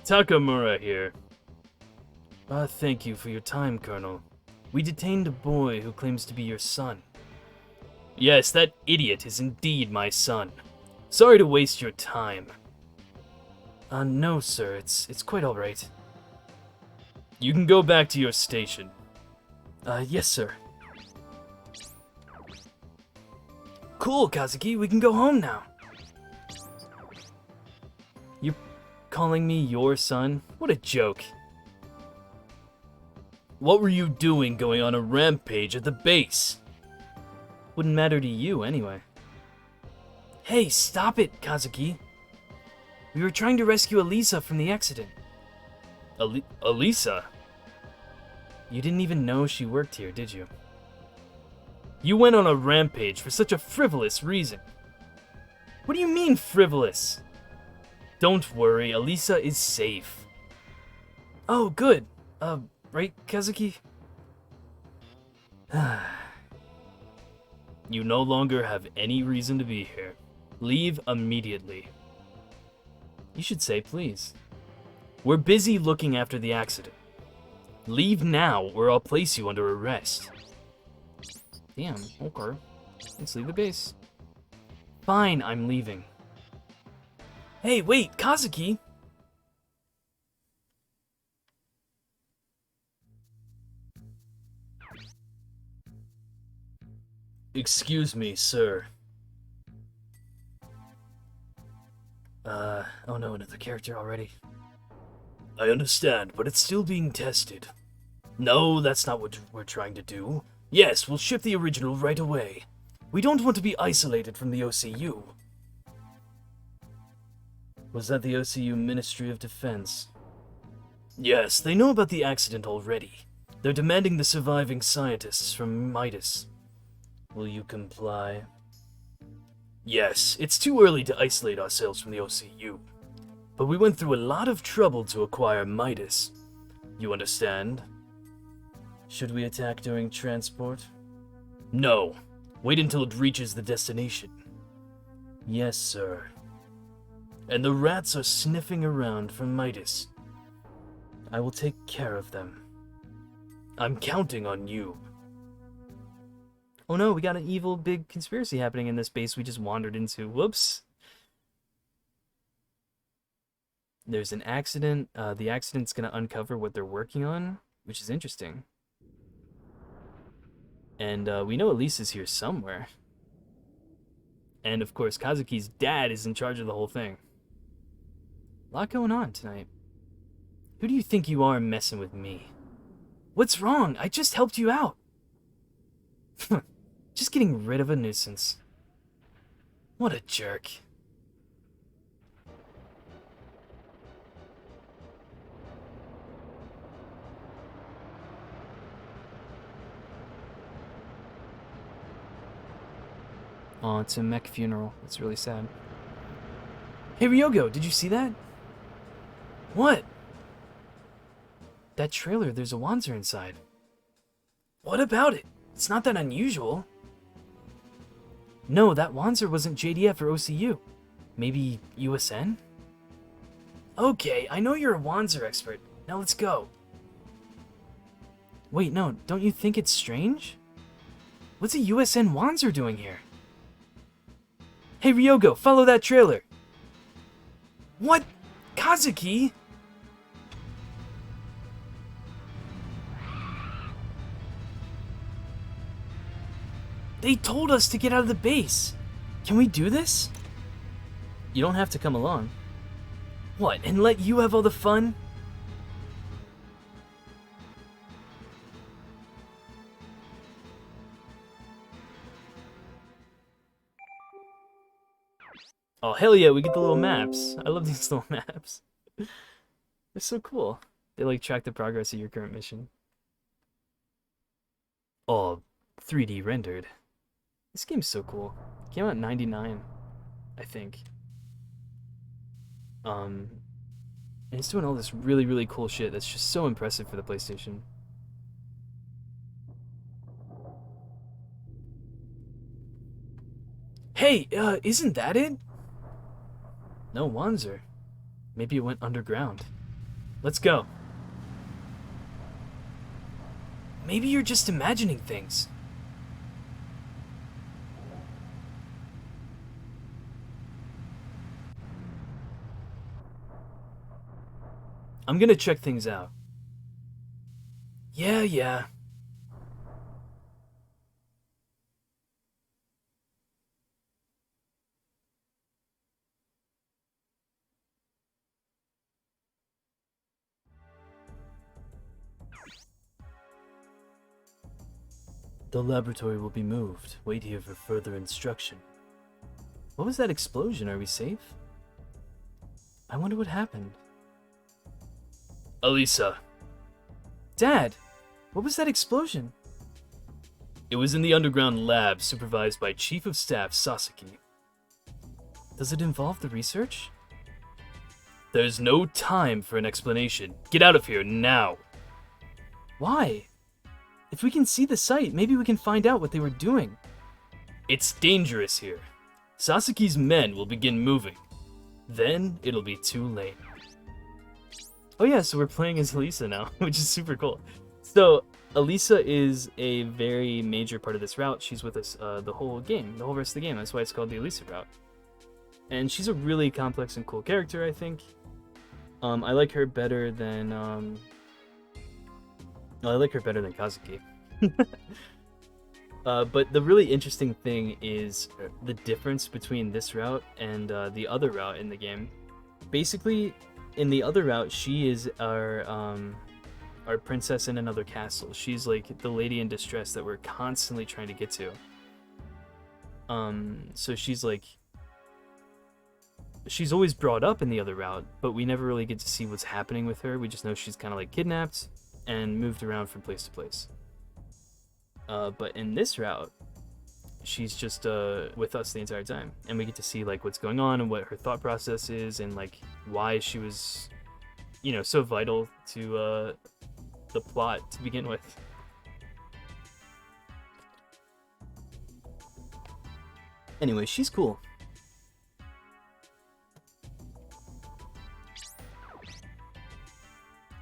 Takamura here. Thank you for your time, Colonel. We detained a boy who claims to be your son. Yes, that idiot is indeed my son. Sorry to waste your time. No, sir. It's quite alright. You can go back to your station. Yes, sir. Cool, Kazuki. We can go home now. calling me your son? What a joke. What were you doing going on a rampage at the base? Wouldn't matter to you anyway. Hey, stop it, Kazuki. We were trying to rescue Elisa from the accident. Elisa? You didn't even know she worked here, did you? You went on a rampage for such a frivolous reason. What do you mean, frivolous? Don't worry, Elisa is safe. Oh, good. Right, Kazuki? You no longer have any reason to be here. Leave immediately. You should say please. We're busy looking after the accident. Leave now, or I'll place you under arrest. Damn, okay. Let's leave the base. Fine, I'm leaving. Hey, wait, Kazuki! Excuse me, sir. Oh no, another character already. I understand, but it's still being tested. No, that's not what we're trying to do. Yes, we'll ship the original right away. We don't want to be isolated from the OCU. Was that the OCU Ministry of Defense? Yes, they know about the accident already. They're demanding the surviving scientists from Midas. Will you comply? Yes, it's too early to isolate ourselves from the OCU. But we went through a lot of trouble to acquire Midas. You understand? Should we attack during transport? No. Wait until it reaches the destination. Yes, sir. And the rats are sniffing around for Midas. I will take care of them. I'm counting on you. Oh no, we got an evil big conspiracy happening in this base we just wandered into. Whoops. There's an accident. The accident's gonna uncover what they're working on, which is interesting. And we know Elisa's here somewhere. And of course, Kazuki's dad is in charge of the whole thing. A lot going on tonight. Who do you think you are messing with me? What's wrong? I just helped you out. Just getting rid of a nuisance. What a jerk. Oh, it's a mech funeral. It's really sad. Hey, Ryogo, did you see that? What? That trailer, there's a Wanzer inside. What about it? It's not that unusual. No, that Wanzer wasn't JDF or OCU. Maybe USN? Okay, I know you're a Wanzer expert. Now let's go. Wait, no, don't you think it's strange? What's a USN Wanzer doing here? Hey, Ryogo, follow that trailer. What? Kazuki? They told us to get out of the base. Can we do this? You don't have to come along. What, and let you have all the fun? Oh, hell yeah, we get the little maps. I love these little maps. They're so cool. They like track the progress of your current mission. Oh, 3D rendered. This game's so cool. It came out in '99, I think. And it's doing all this really, really cool shit that's just so impressive for the PlayStation. Hey, isn't that it? No, Wanzer. Maybe it went underground. Let's go. Maybe you're just imagining things. I'm gonna check things out. Yeah. The laboratory will be moved. Wait here for further instruction. What was that explosion? Are we safe? I wonder what happened. Elisa. Dad, what was that explosion? It was in the underground lab supervised by Chief of Staff Sasaki. Does it involve the research? There's no time for an explanation. Get out of here now. Why? If we can see the site, maybe we can find out what they were doing. It's dangerous here. Sasaki's men will begin moving. Then it'll be too late. Oh yeah, so we're playing as Elisa now, which is super cool. So, Elisa is a very major part of this route. She's with us the whole game, the whole rest of the game. That's why it's called the Elisa route. And she's a really complex and cool character, I think. I like her better than Kazuki. But the really interesting thing is the difference between this route and the other route in the game. Basically, in the other route, she is our princess in another castle. She's like the lady in distress that we're constantly trying to get to. So she's always brought up in the other route, but we never really get to see what's happening with her. We just know she's kind of like kidnapped and moved around from place to place. But in this route, she's just with us the entire time, and we get to see like what's going on and what her thought process is, and like why she was, so vital to the plot to begin with. Anyway, she's cool.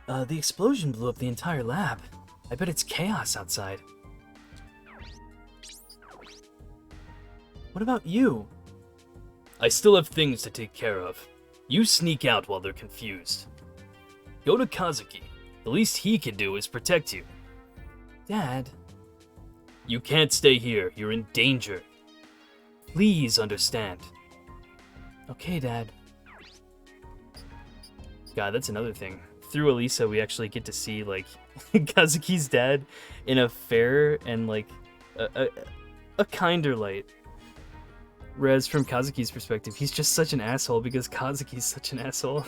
The explosion blew up the entire lab. I bet it's chaos outside. What about you? I still have things to take care of. You sneak out while they're confused. Go to Kazuki. The least he can do is protect you. Dad. You can't stay here. You're in danger. Please understand. Okay, Dad. God, that's another thing. Through Elisa, we actually get to see, like, Kazuki's dad in a fair and, like, a kinder light. Whereas from Kazuki's perspective, he's just such an asshole because Kazuki's such an asshole.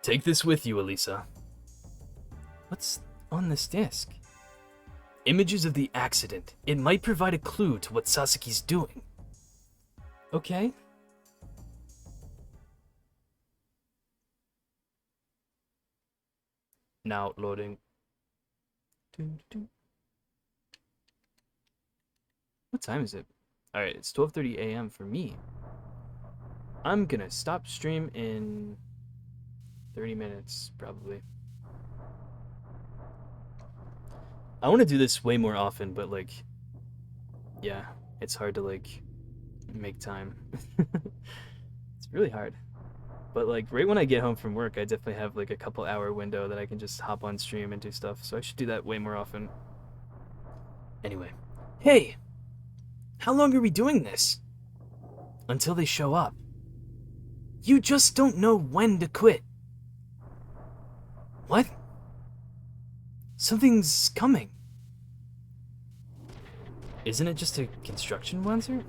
Take this with you, Elisa. What's on this disc? Images of the accident. It might provide a clue to what Sasaki's doing. Okay. Now loading. What time is it? Alright, it's 12:30 a.m. for me. I'm gonna stop stream in 30 minutes, probably. I want to do this way more often, but like, yeah, it's hard to like make time. It's really hard. But like right when I get home from work, I definitely have like a couple hour window that I can just hop on stream and do stuff. So I should do that way more often. Anyway. Hey! How long are we doing this? Until they show up. You just don't know when to quit. What? Something's coming. Isn't it just a construction Wanzer?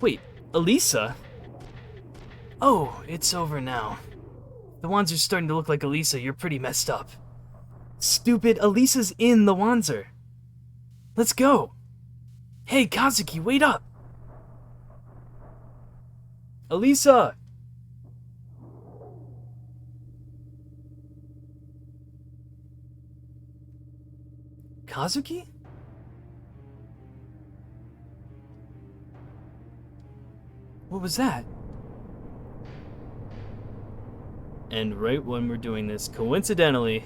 Wait, Elisa? Oh, it's over now. The Wanzer's starting to look like Elisa. You're pretty messed up. Stupid, Elisa's in the Wanzer. Let's go. Hey, Kazuki, wait up. Elisa! Kazuki? What was that? And right when we're doing this, coincidentally,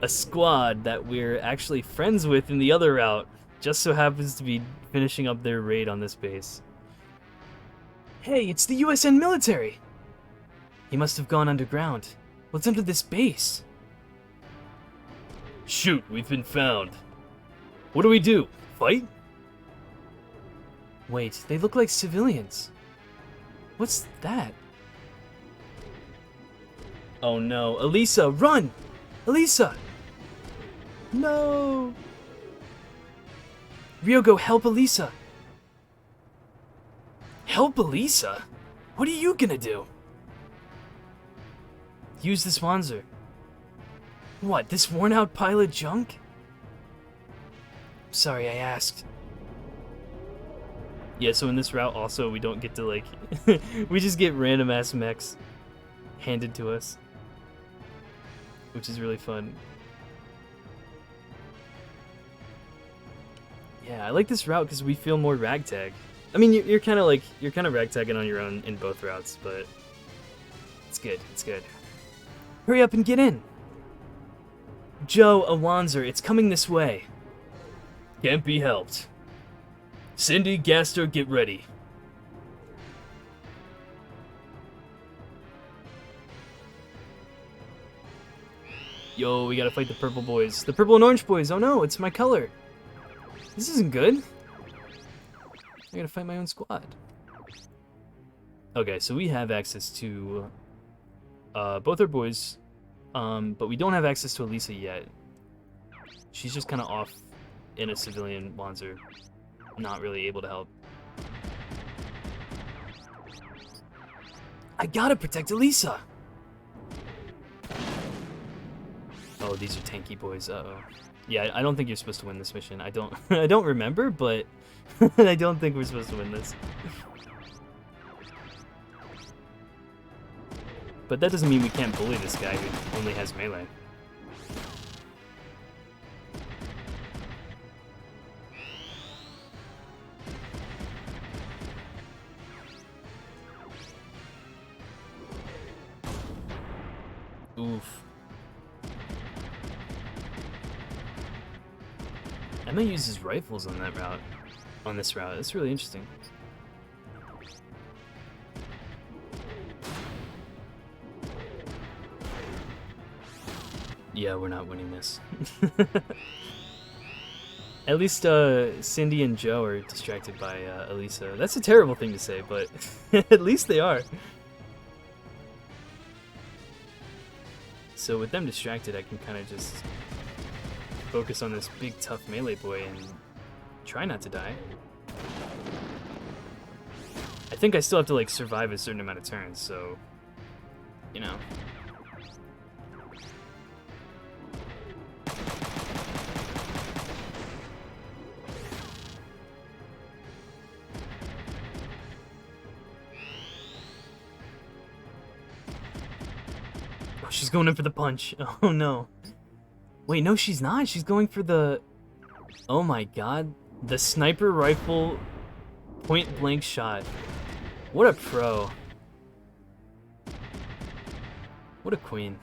a squad that we're actually friends with in the other route just so happens to be finishing up their raid on this base. Hey, it's the USN military! He must have gone underground. What's under this base? Shoot, we've been found. What do we do? Fight? Wait, they look like civilians. What's that? Oh no, Elisa, run! Elisa! No! Ryogo, help Elisa! Help Elisa? What are you gonna do? Use the Swanzer. What, this worn out pile of junk? Sorry, I asked. Yeah, so in this route also we don't get to like... we just get random ass mechs handed to us. Which is really fun. Yeah, I like this route because we feel more ragtag. I mean, you're kind of ragtagging on your own in both routes, but it's good, it's good. Hurry up and get in! Joe, Awanzer, it's coming this way. Can't be helped. Cindy, Gaster, get ready. Yo, we gotta fight the purple boys. The purple and orange boys. Oh no, it's my color. This isn't good. I gotta fight my own squad. Okay, so we have access to both our boys, but we don't have access to Elisa yet. She's just kind of off in a civilian Wanzer, not really able to help. I gotta protect Elisa! Oh, these are tanky boys, uh-oh. Yeah, I don't think you're supposed to win this mission. I don't I don't remember, but I don't think we're supposed to win this. But that doesn't mean we can't bully this guy who only has melee. Oof. Emma uses rifles on that route. On this route. That's really interesting. Yeah, we're not winning this. At least Cindy and Joe are distracted by Elisa. That's a terrible thing to say, but at least they are. So with them distracted, I can kind of just focus on this big tough melee boy and try not to die. I think I still have to like survive a certain amount of turns, so you know. Oh, she's going in for the punch. Oh no. Wait, no, she's not. She's going for the... Oh my god. The sniper rifle point blank shot. What a pro. What a queen.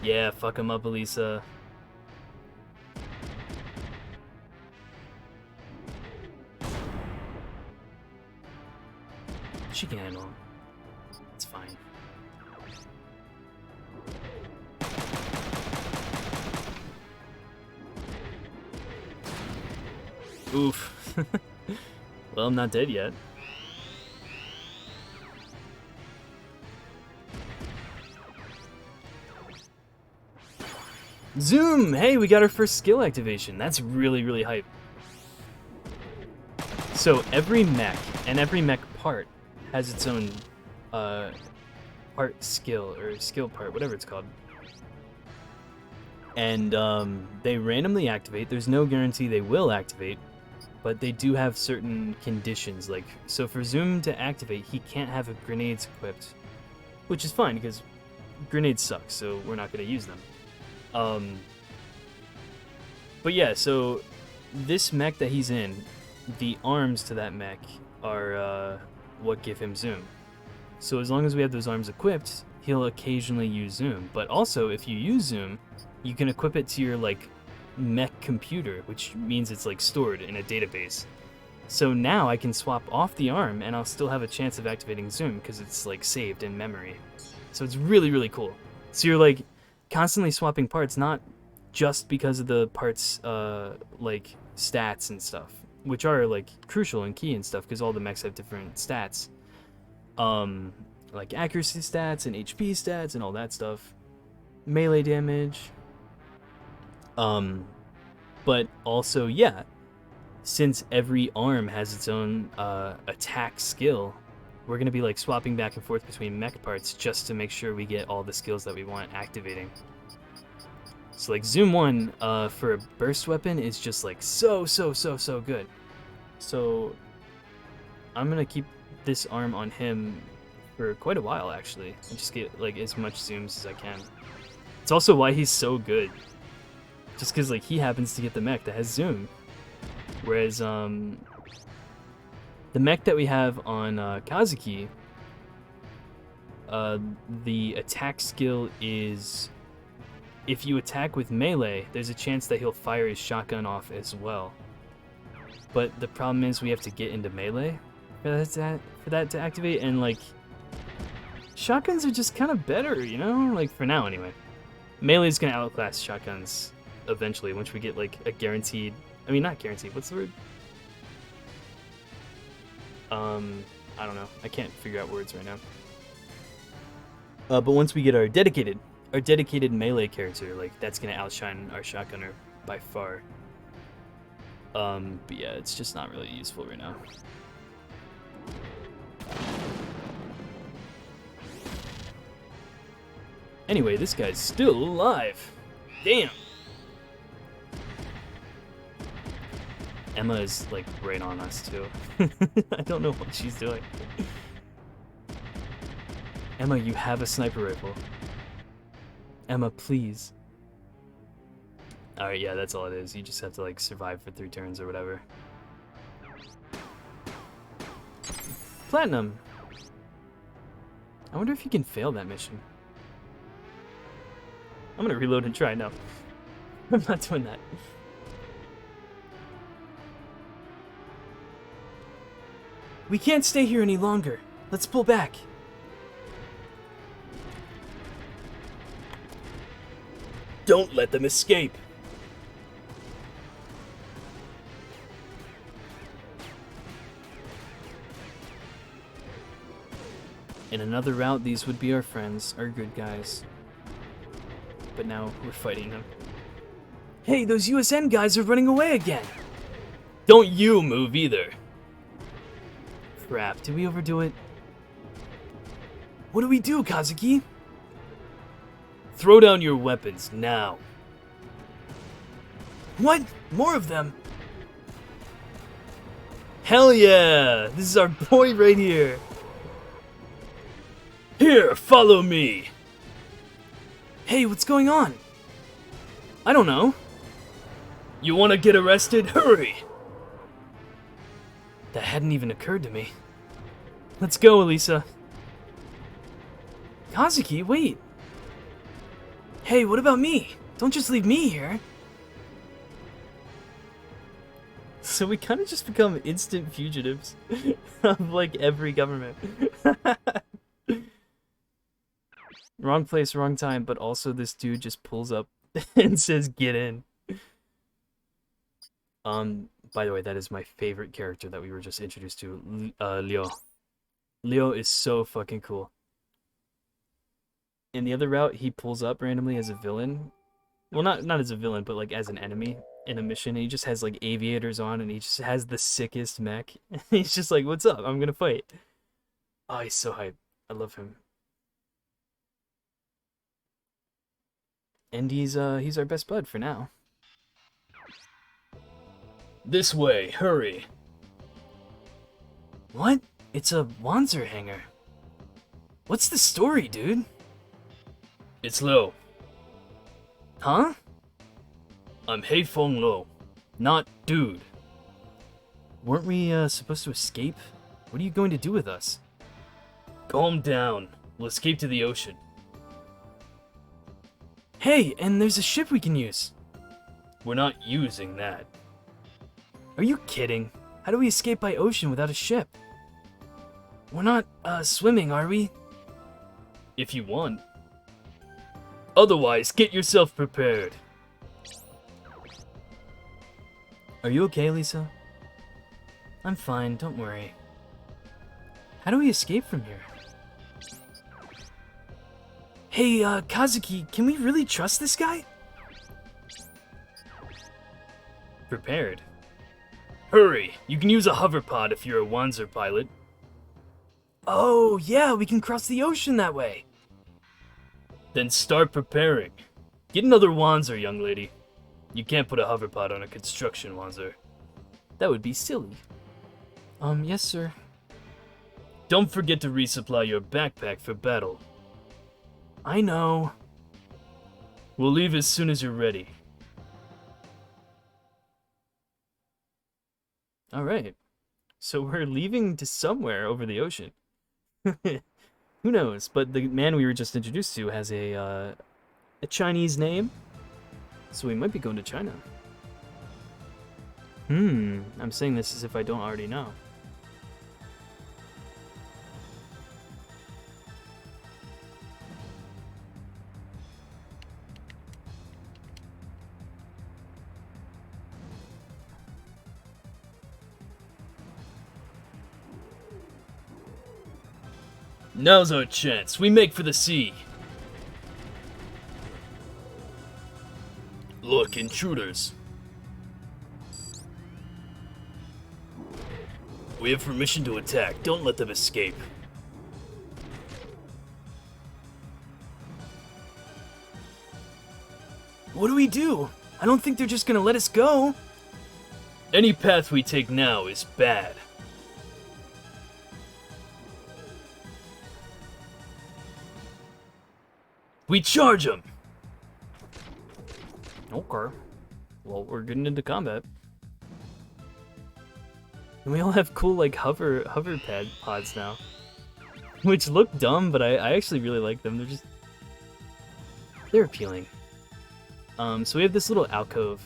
Yeah, fuck him up, Elisa. She can handle him. It's fine. Oof. Well, I'm not dead yet. Zoom! Hey, we got our first skill activation. That's really, really hype. So every mech and every mech part has its own part skill, or skill part, whatever it's called. And they randomly activate. There's no guarantee they will activate, but they do have certain conditions. Like, so for Zoom to activate, he can't have grenades equipped, which is fine because grenades suck, so we're not going to use them. But yeah, so this mech that he's in, the arms to that mech are what give him Zoom. So as long as we have those arms equipped, he'll occasionally use Zoom. But also, if you use Zoom, you can equip it to your like mech computer, which means it's like stored in a database. So now I can swap off the arm and I'll still have a chance of activating Zoom because it's like saved in memory. So it's really, really cool. So you're like constantly swapping parts, not just because of the parts like stats and stuff, which are like crucial and key and stuff because all the mechs have different stats. like accuracy stats and HP stats and all that stuff, melee damage. But also, yeah, since every arm has its own attack skill, we're gonna be like swapping back and forth between mech parts just to make sure we get all the skills that we want activating. So like Zoom 1 for a burst weapon is just like so good. So I'm gonna keep this arm on him for quite a while actually, and just get like as much zooms as I can. It's also why he's so good. Just because like he happens to get the mech that has zoom. Whereas the mech that we have on Kazuki, the attack skill is if you attack with melee, there's a chance that he'll fire his shotgun off as well. But the problem is we have to get into melee for that to activate, and like shotguns are just kind of better, you know? Like for now anyway. Melee's gonna outclass shotguns eventually once we get like a guaranteed, I mean not guaranteed, what's the word? I don't know. I can't figure out words right now. But once we get our dedicated melee character, like that's gonna outshine our shotgunner by far. But yeah, it's just not really useful right now. Anyway, this guy's still alive. Damn. Emma is like right on us too. I don't know what she's doing. Emma, you have a sniper rifle. Emma, please. Alright, yeah, that's all it is. You just have to like survive for 3 turns or whatever. Platinum! I wonder if you can fail that mission. I'm gonna reload and try now. I'm not doing that. We can't stay here any longer. Let's pull back. Don't let them escape. In another route, these would be our friends, our good guys. But now we're fighting them. Hey, those USN guys are running away again. Don't you move either. Crap, did we overdo it? What do we do, Kazuki? Throw down your weapons, now. What? More of them? Hell yeah! This is our boy right here. Here, follow me. Hey, what's going on? I don't know. You want to get arrested? Hurry! That hadn't even occurred to me. Let's go, Elisa. Kazuki, wait. Hey, what about me? Don't just leave me here. So we kind of just become instant fugitives of like every government. Wrong place, wrong time, but also this dude just pulls up and says, get in. By the way, that is my favorite character that we were just introduced to, Leo. Leo is so fucking cool. In the other route, he pulls up randomly as a villain. Well, not as a villain, but like as an enemy in a mission. And he just has like aviators on, and he just has the sickest mech. He's just like, what's up? I'm gonna fight. Oh, he's so hype. I love him. And he's our best bud for now. This way, hurry. What? It's a Wanzer hanger. What's the story, dude? It's Lo. Huh? I'm Heifeng Lo, not dude. Weren't we supposed to escape? What are you going to do with us? Calm down. We'll escape to the ocean. Hey, and there's a ship we can use. We're not using that. Are you kidding? How do we escape by ocean without a ship? We're not, swimming, are we? If you want. Otherwise, get yourself prepared. Are you okay, Lisa? I'm fine, don't worry. How do we escape from here? Hey, Kazuki, can we really trust this guy? Prepared. Hurry! You can use a hoverpod if you're a Wanzer pilot. Oh, yeah, we can cross the ocean that way. Then start preparing. Get another Wanzer, young lady. You can't put a hoverpod on a construction Wanzer. That would be silly. Yes, sir. Don't forget to resupply your backpack for battle. I know. We'll leave as soon as you're ready. Alright. So we're leaving to somewhere over the ocean. Who knows? But the man we were just introduced to has a Chinese name. So we might be going to China. I'm saying this as if I don't already know. Now's our chance. We make for the sea. Look, intruders. We have permission to attack. Don't let them escape. What do we do? I don't think they're just gonna let us go. Any path we take now is bad. We charge them! Okay. Well, we're getting into combat. And we all have cool, like, hover pods now. Which look dumb, but I actually really like them. They're appealing. So we have this little alcove.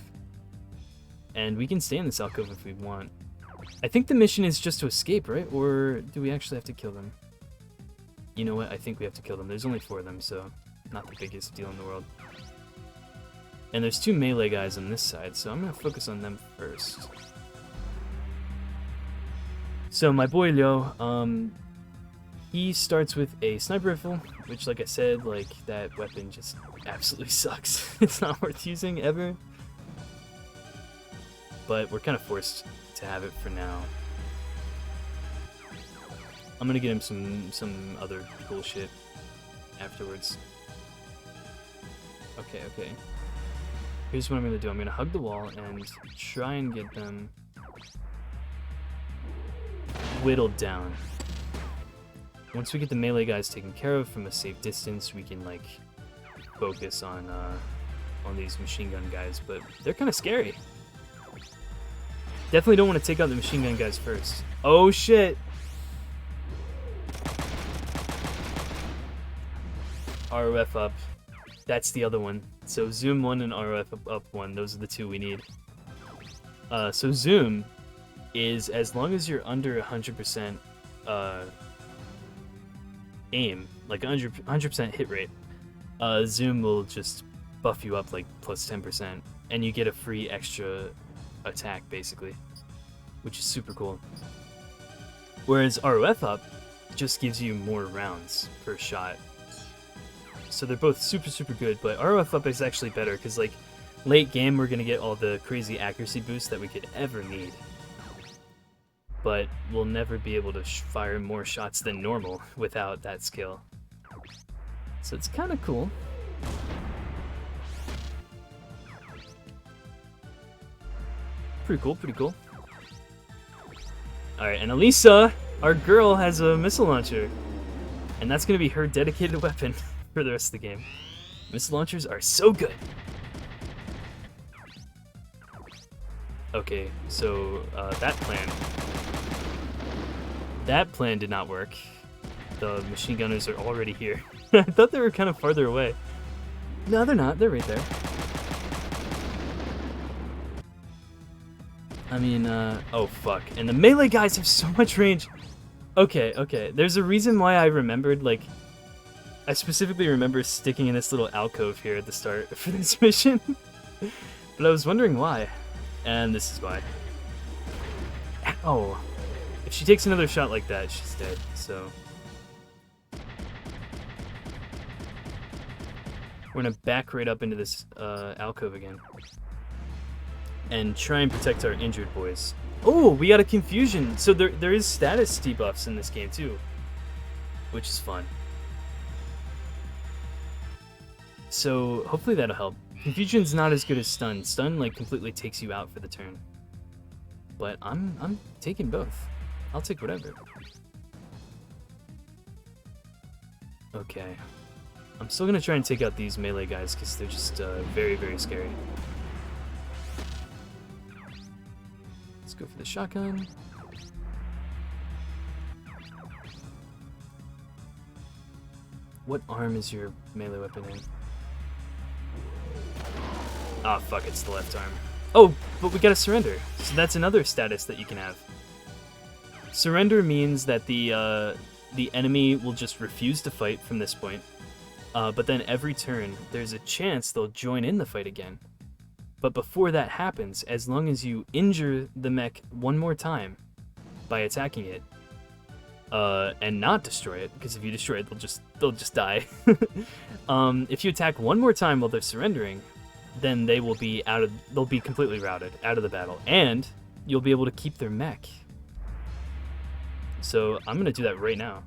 And we can stay in this alcove if we want. I think the mission is just to escape, right? Or do we actually have to kill them? You know what? I think we have to kill them. There's only 4 of them, so not the biggest deal in the world. And there's 2 melee guys on this side, so I'm gonna focus on them first. So my boy Liu, he starts with a sniper rifle, which, like I said, like, that weapon just absolutely sucks. It's not worth using ever. But we're kind of forced to have it for now. I'm gonna get him some other cool shit afterwards. Okay. Here's what I'm gonna do. I'm gonna hug the wall and try and get them whittled down. Once we get the melee guys taken care of from a safe distance, we can, like, focus on these machine gun guys, but they're kind of scary. Definitely don't want to take out the machine gun guys first. Oh shit! ROF up. That's the other one. So Zoom 1 and ROF up 1. Those are the 2 we need. So Zoom is, as long as you're under 100% aim, like 100% hit rate, Zoom will just buff you up like plus 10%, and you get a free extra attack basically, which is super cool. Whereas ROF up just gives you more rounds per shot. So they're both super good, but ROF up is actually better because, like, late game we're gonna get all the crazy accuracy boosts that we could ever need. But we'll never be able to fire more shots than normal without that skill. So it's kind of cool. Pretty cool. Alright, and Elisa, our girl, has a missile launcher. And that's going to be her dedicated weapon for the rest of the game. Missile launchers are so good! Okay, so that plan did not work. The machine gunners are already here. I thought they were kind of farther away. No, they're not. They're right there. I mean, oh fuck. And the melee guys have so much range. Okay. There's a reason why I remembered, like, I specifically remember sticking in this little alcove here at the start for this mission. But I was wondering why. And this is why. Ow. If she takes another shot like that, she's dead, so... We're gonna back right up into this alcove again. And try and protect our injured boys. Oh, we got a confusion! So there is status debuffs in this game too. Which is fun. So hopefully that'll help. Confusion's not as good as stun. Stun like completely takes you out for the turn. But I'm taking both. I'll take whatever. Okay. I'm still gonna try and take out these melee guys because they're just very, very scary. Let's go for the shotgun. What arm is your melee weapon in? Ah, fuck, it's the left arm. Oh, but we gotta surrender. So that's another status that you can have. Surrender means that the enemy will just refuse to fight from this point. But then every turn, there's a chance they'll join in the fight again. But before that happens, as long as you injure the mech one more time by attacking it, and not destroy it, because if you destroy it, they'll just die. If you attack one more time while they're surrendering, then they will be they'll be completely routed, out of the battle, and you'll be able to keep their mech. So I'm gonna do that right now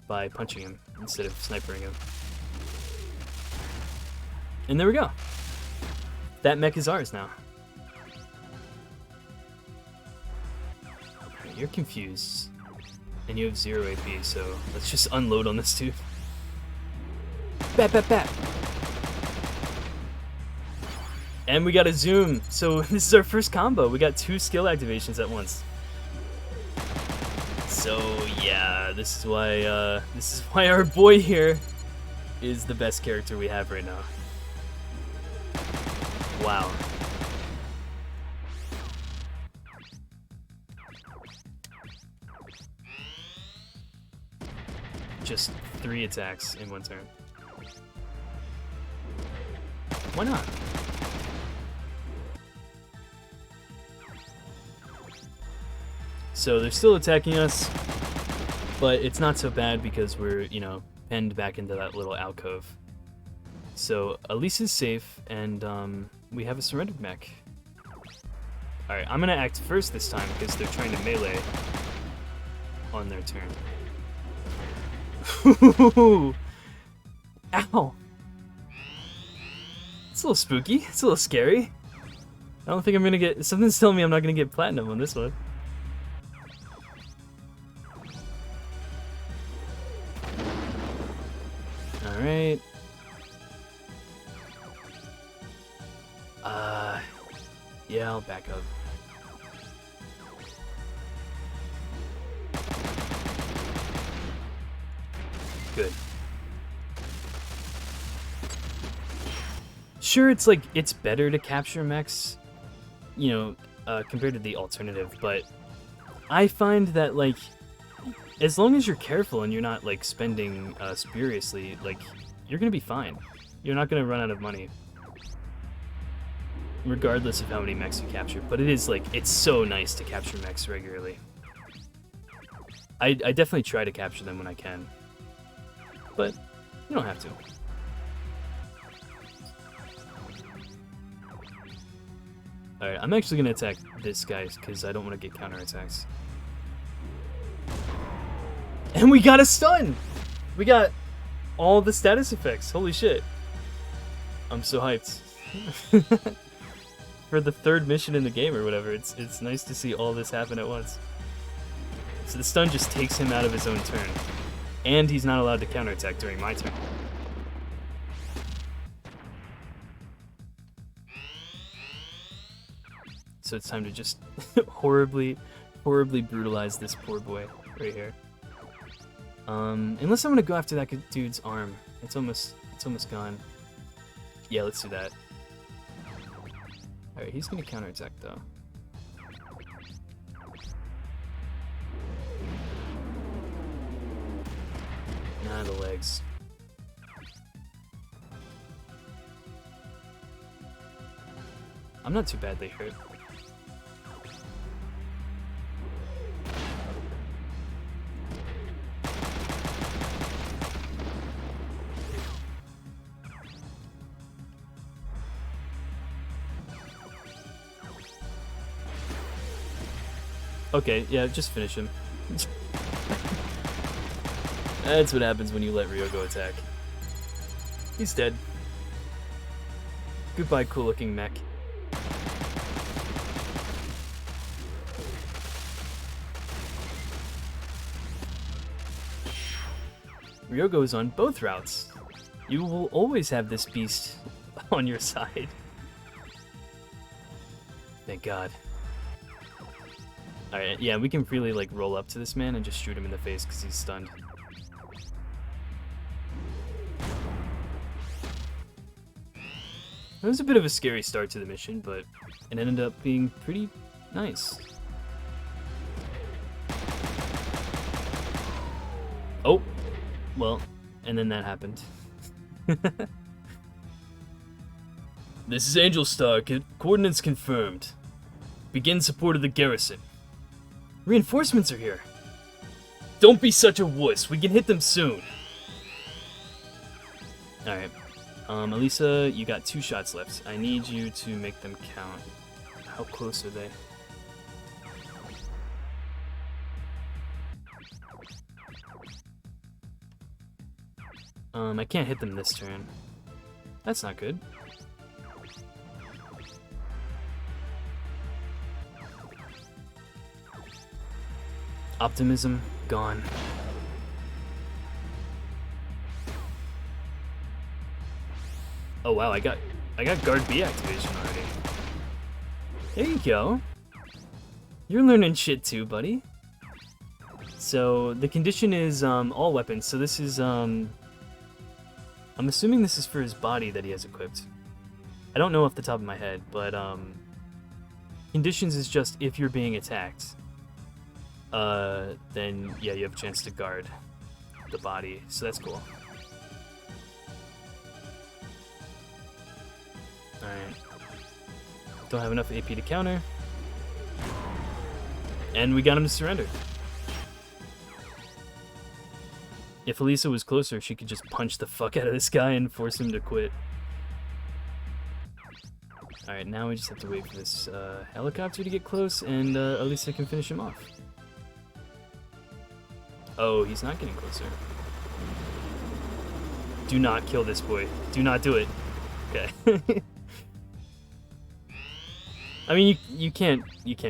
by punching him instead of snipering him. And there we go. That mech is ours now. You're confused. And you have 0 AP, so let's just unload on this dude. Bat, bat, bat. And we got a zoom. So this is our first combo. We got 2 skill activations at once. So yeah, this is why our boy here is the best character we have right now. Wow. Just 3 attacks in 1 turn. Why not? So they're still attacking us, but it's not so bad because we're, you know, penned back into that little alcove. So Elise is safe, and we have a surrendered mech. Alright, I'm gonna act first this time because they're trying to melee on their turn. Ow! It's a little spooky. It's a little scary. I don't think I'm gonna get... Something's telling me I'm not gonna get platinum on this one. Alright. Yeah, I'll back up. Good. Sure, it's like, it's better to capture mechs, you know, compared to the alternative, but I find that, like, as long as you're careful and you're not, like, spending spuriously, like, you're gonna be fine. You're not gonna run out of money, regardless of how many mechs you capture. But it is, like, it's so nice to capture mechs regularly. I definitely try to capture them when I can, but you don't have to. Alright, I'm actually gonna attack this guy because I don't want to get counterattacks. And we got a stun! We got all the status effects. Holy shit. I'm so hyped. For the 3rd mission in the game or whatever, it's nice to see all this happen at once. So the stun just takes him out of his own turn. And he's not allowed to counterattack during my turn. So it's time to just horribly brutalize this poor boy right here. Unless I'm gonna go after that dude's arm. It's almost gone. Yeah, let's do that. Alright, he's gonna counterattack though. Nah, the legs. I'm not too badly hurt. Okay, yeah, just finish him. That's what happens when you let Ryogo attack. He's dead. Goodbye, cool-looking mech. Ryogo is on both routes. You will always have this beast on your side. Thank God. Alright, yeah, we can freely, like, roll up to this man and just shoot him in the face because he's stunned. It was a bit of a scary start to the mission, but it ended up being pretty nice. Oh! Well, and then that happened. This is Angel Star. Coordinates confirmed. Begin support of the garrison. Reinforcements are here. Don't be such a wuss. We can hit them soon. Alright. Elisa, you got 2 shots left. I need you to make them count. How close are they? I can't hit them this turn. That's not good. Optimism gone. Oh wow, I got guard B activation already. There you go. You're learning shit too, buddy. So the condition is all weapons. So this is I'm assuming this is for his body that he has equipped. I don't know off the top of my head, but conditions is just if you're being attacked. Then yeah, you have a chance to guard the body. So that's cool. Alright. Don't have enough AP to counter. And we got him to surrender. If Elisa was closer, she could just punch the fuck out of this guy and force him to quit. Alright, now we just have to wait for this helicopter to get close, and Elisa can finish him off. Oh, he's not getting closer. Do not kill this boy. Do not do it. Okay. I mean, you can't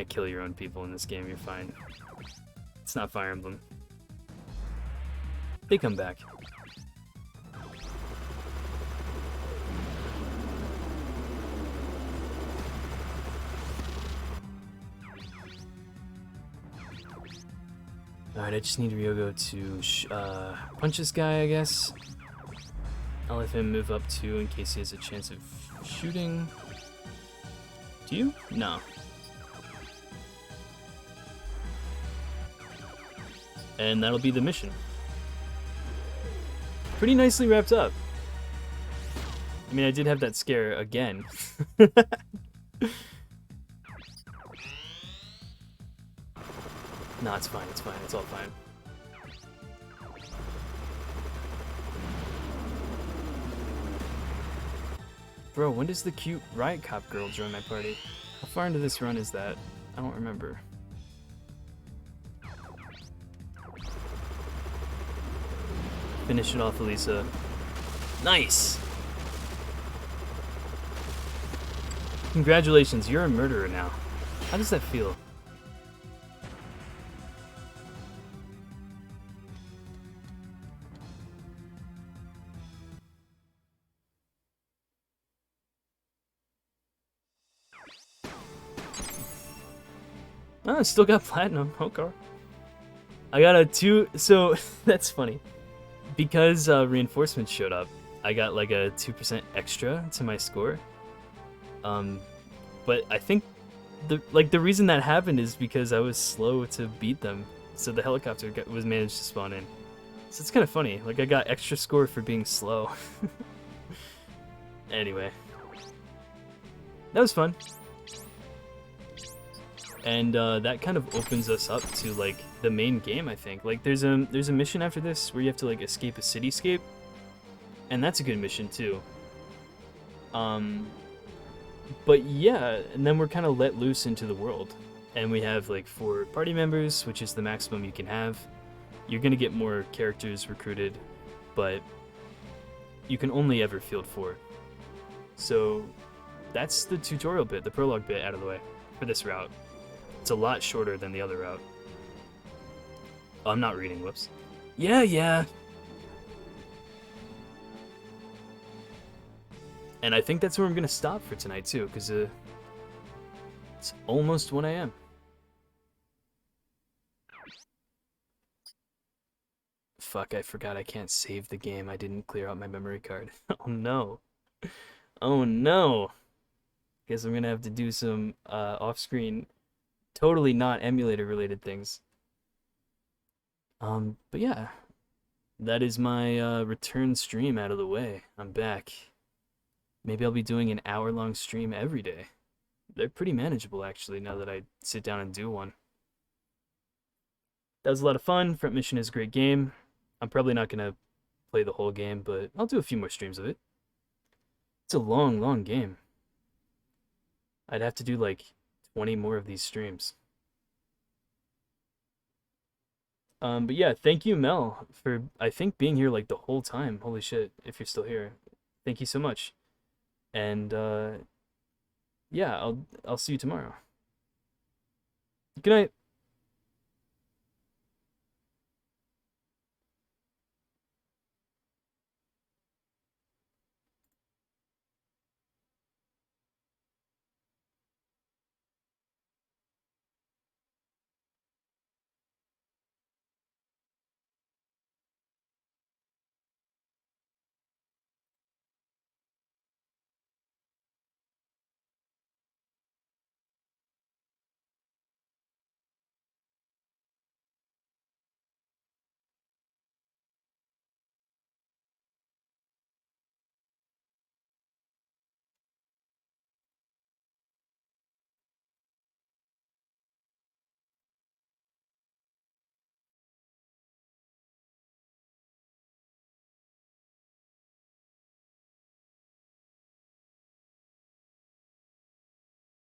kill your own people in this game. You're fine. It's not Fire Emblem. They come back. Alright, I just need Ryogo to punch this guy, I guess. I'll let him move up too in case he has a chance of shooting. Do you? No. And that'll be the mission. Pretty nicely wrapped up. I mean, I did have that scare again. No, it's fine, it's fine, it's all fine. Bro, when does the cute riot cop girl join my party? How far into this run is that? I don't remember. Finish it off, Elisa. Nice! Congratulations, you're a murderer now. How does that feel? Oh, I still got platinum. Okay. I got a 2, so that's funny. Because reinforcements showed up, I got like a 2% extra to my score. But I think the reason that happened is because I was slow to beat them, so the helicopter was managed to spawn in. So it's kind of funny. Like I got extra score for being slow. Anyway, that was fun. And that kind of opens us up to like the main game, I think. Like there's a mission after this where you have to like escape a cityscape, and that's a good mission too. But yeah, and then we're kind of let loose into the world. and we have like 4 party members, which is the maximum you can have. You're gonna get more characters recruited, but you can only ever field 4. So that's the tutorial bit, the prologue bit out of the way for this route. It's a lot shorter than the other route. Oh, I'm not reading, whoops. Yeah. And I think that's where I'm gonna stop for tonight too, because it's almost 1 a.m. Fuck, I forgot I can't save the game. I didn't clear out my memory card. Oh no. Oh no. Guess I'm gonna have to do some off-screen, totally not emulator related things. But yeah, that is my return stream out of the way. I'm back. Maybe I'll be doing an hour-long stream every day. They're pretty manageable actually now that I sit down and do one. That was a lot of fun. Front Mission is a great game. I'm probably not gonna play the whole game, but I'll do a few more streams of it. It's a long, long game. I'd have to do like 20 more of these streams. But yeah, thank you, Mel, for I think being here like the whole time. Holy shit, if you're still here. Thank you so much. And yeah, I'll see you tomorrow. Good night.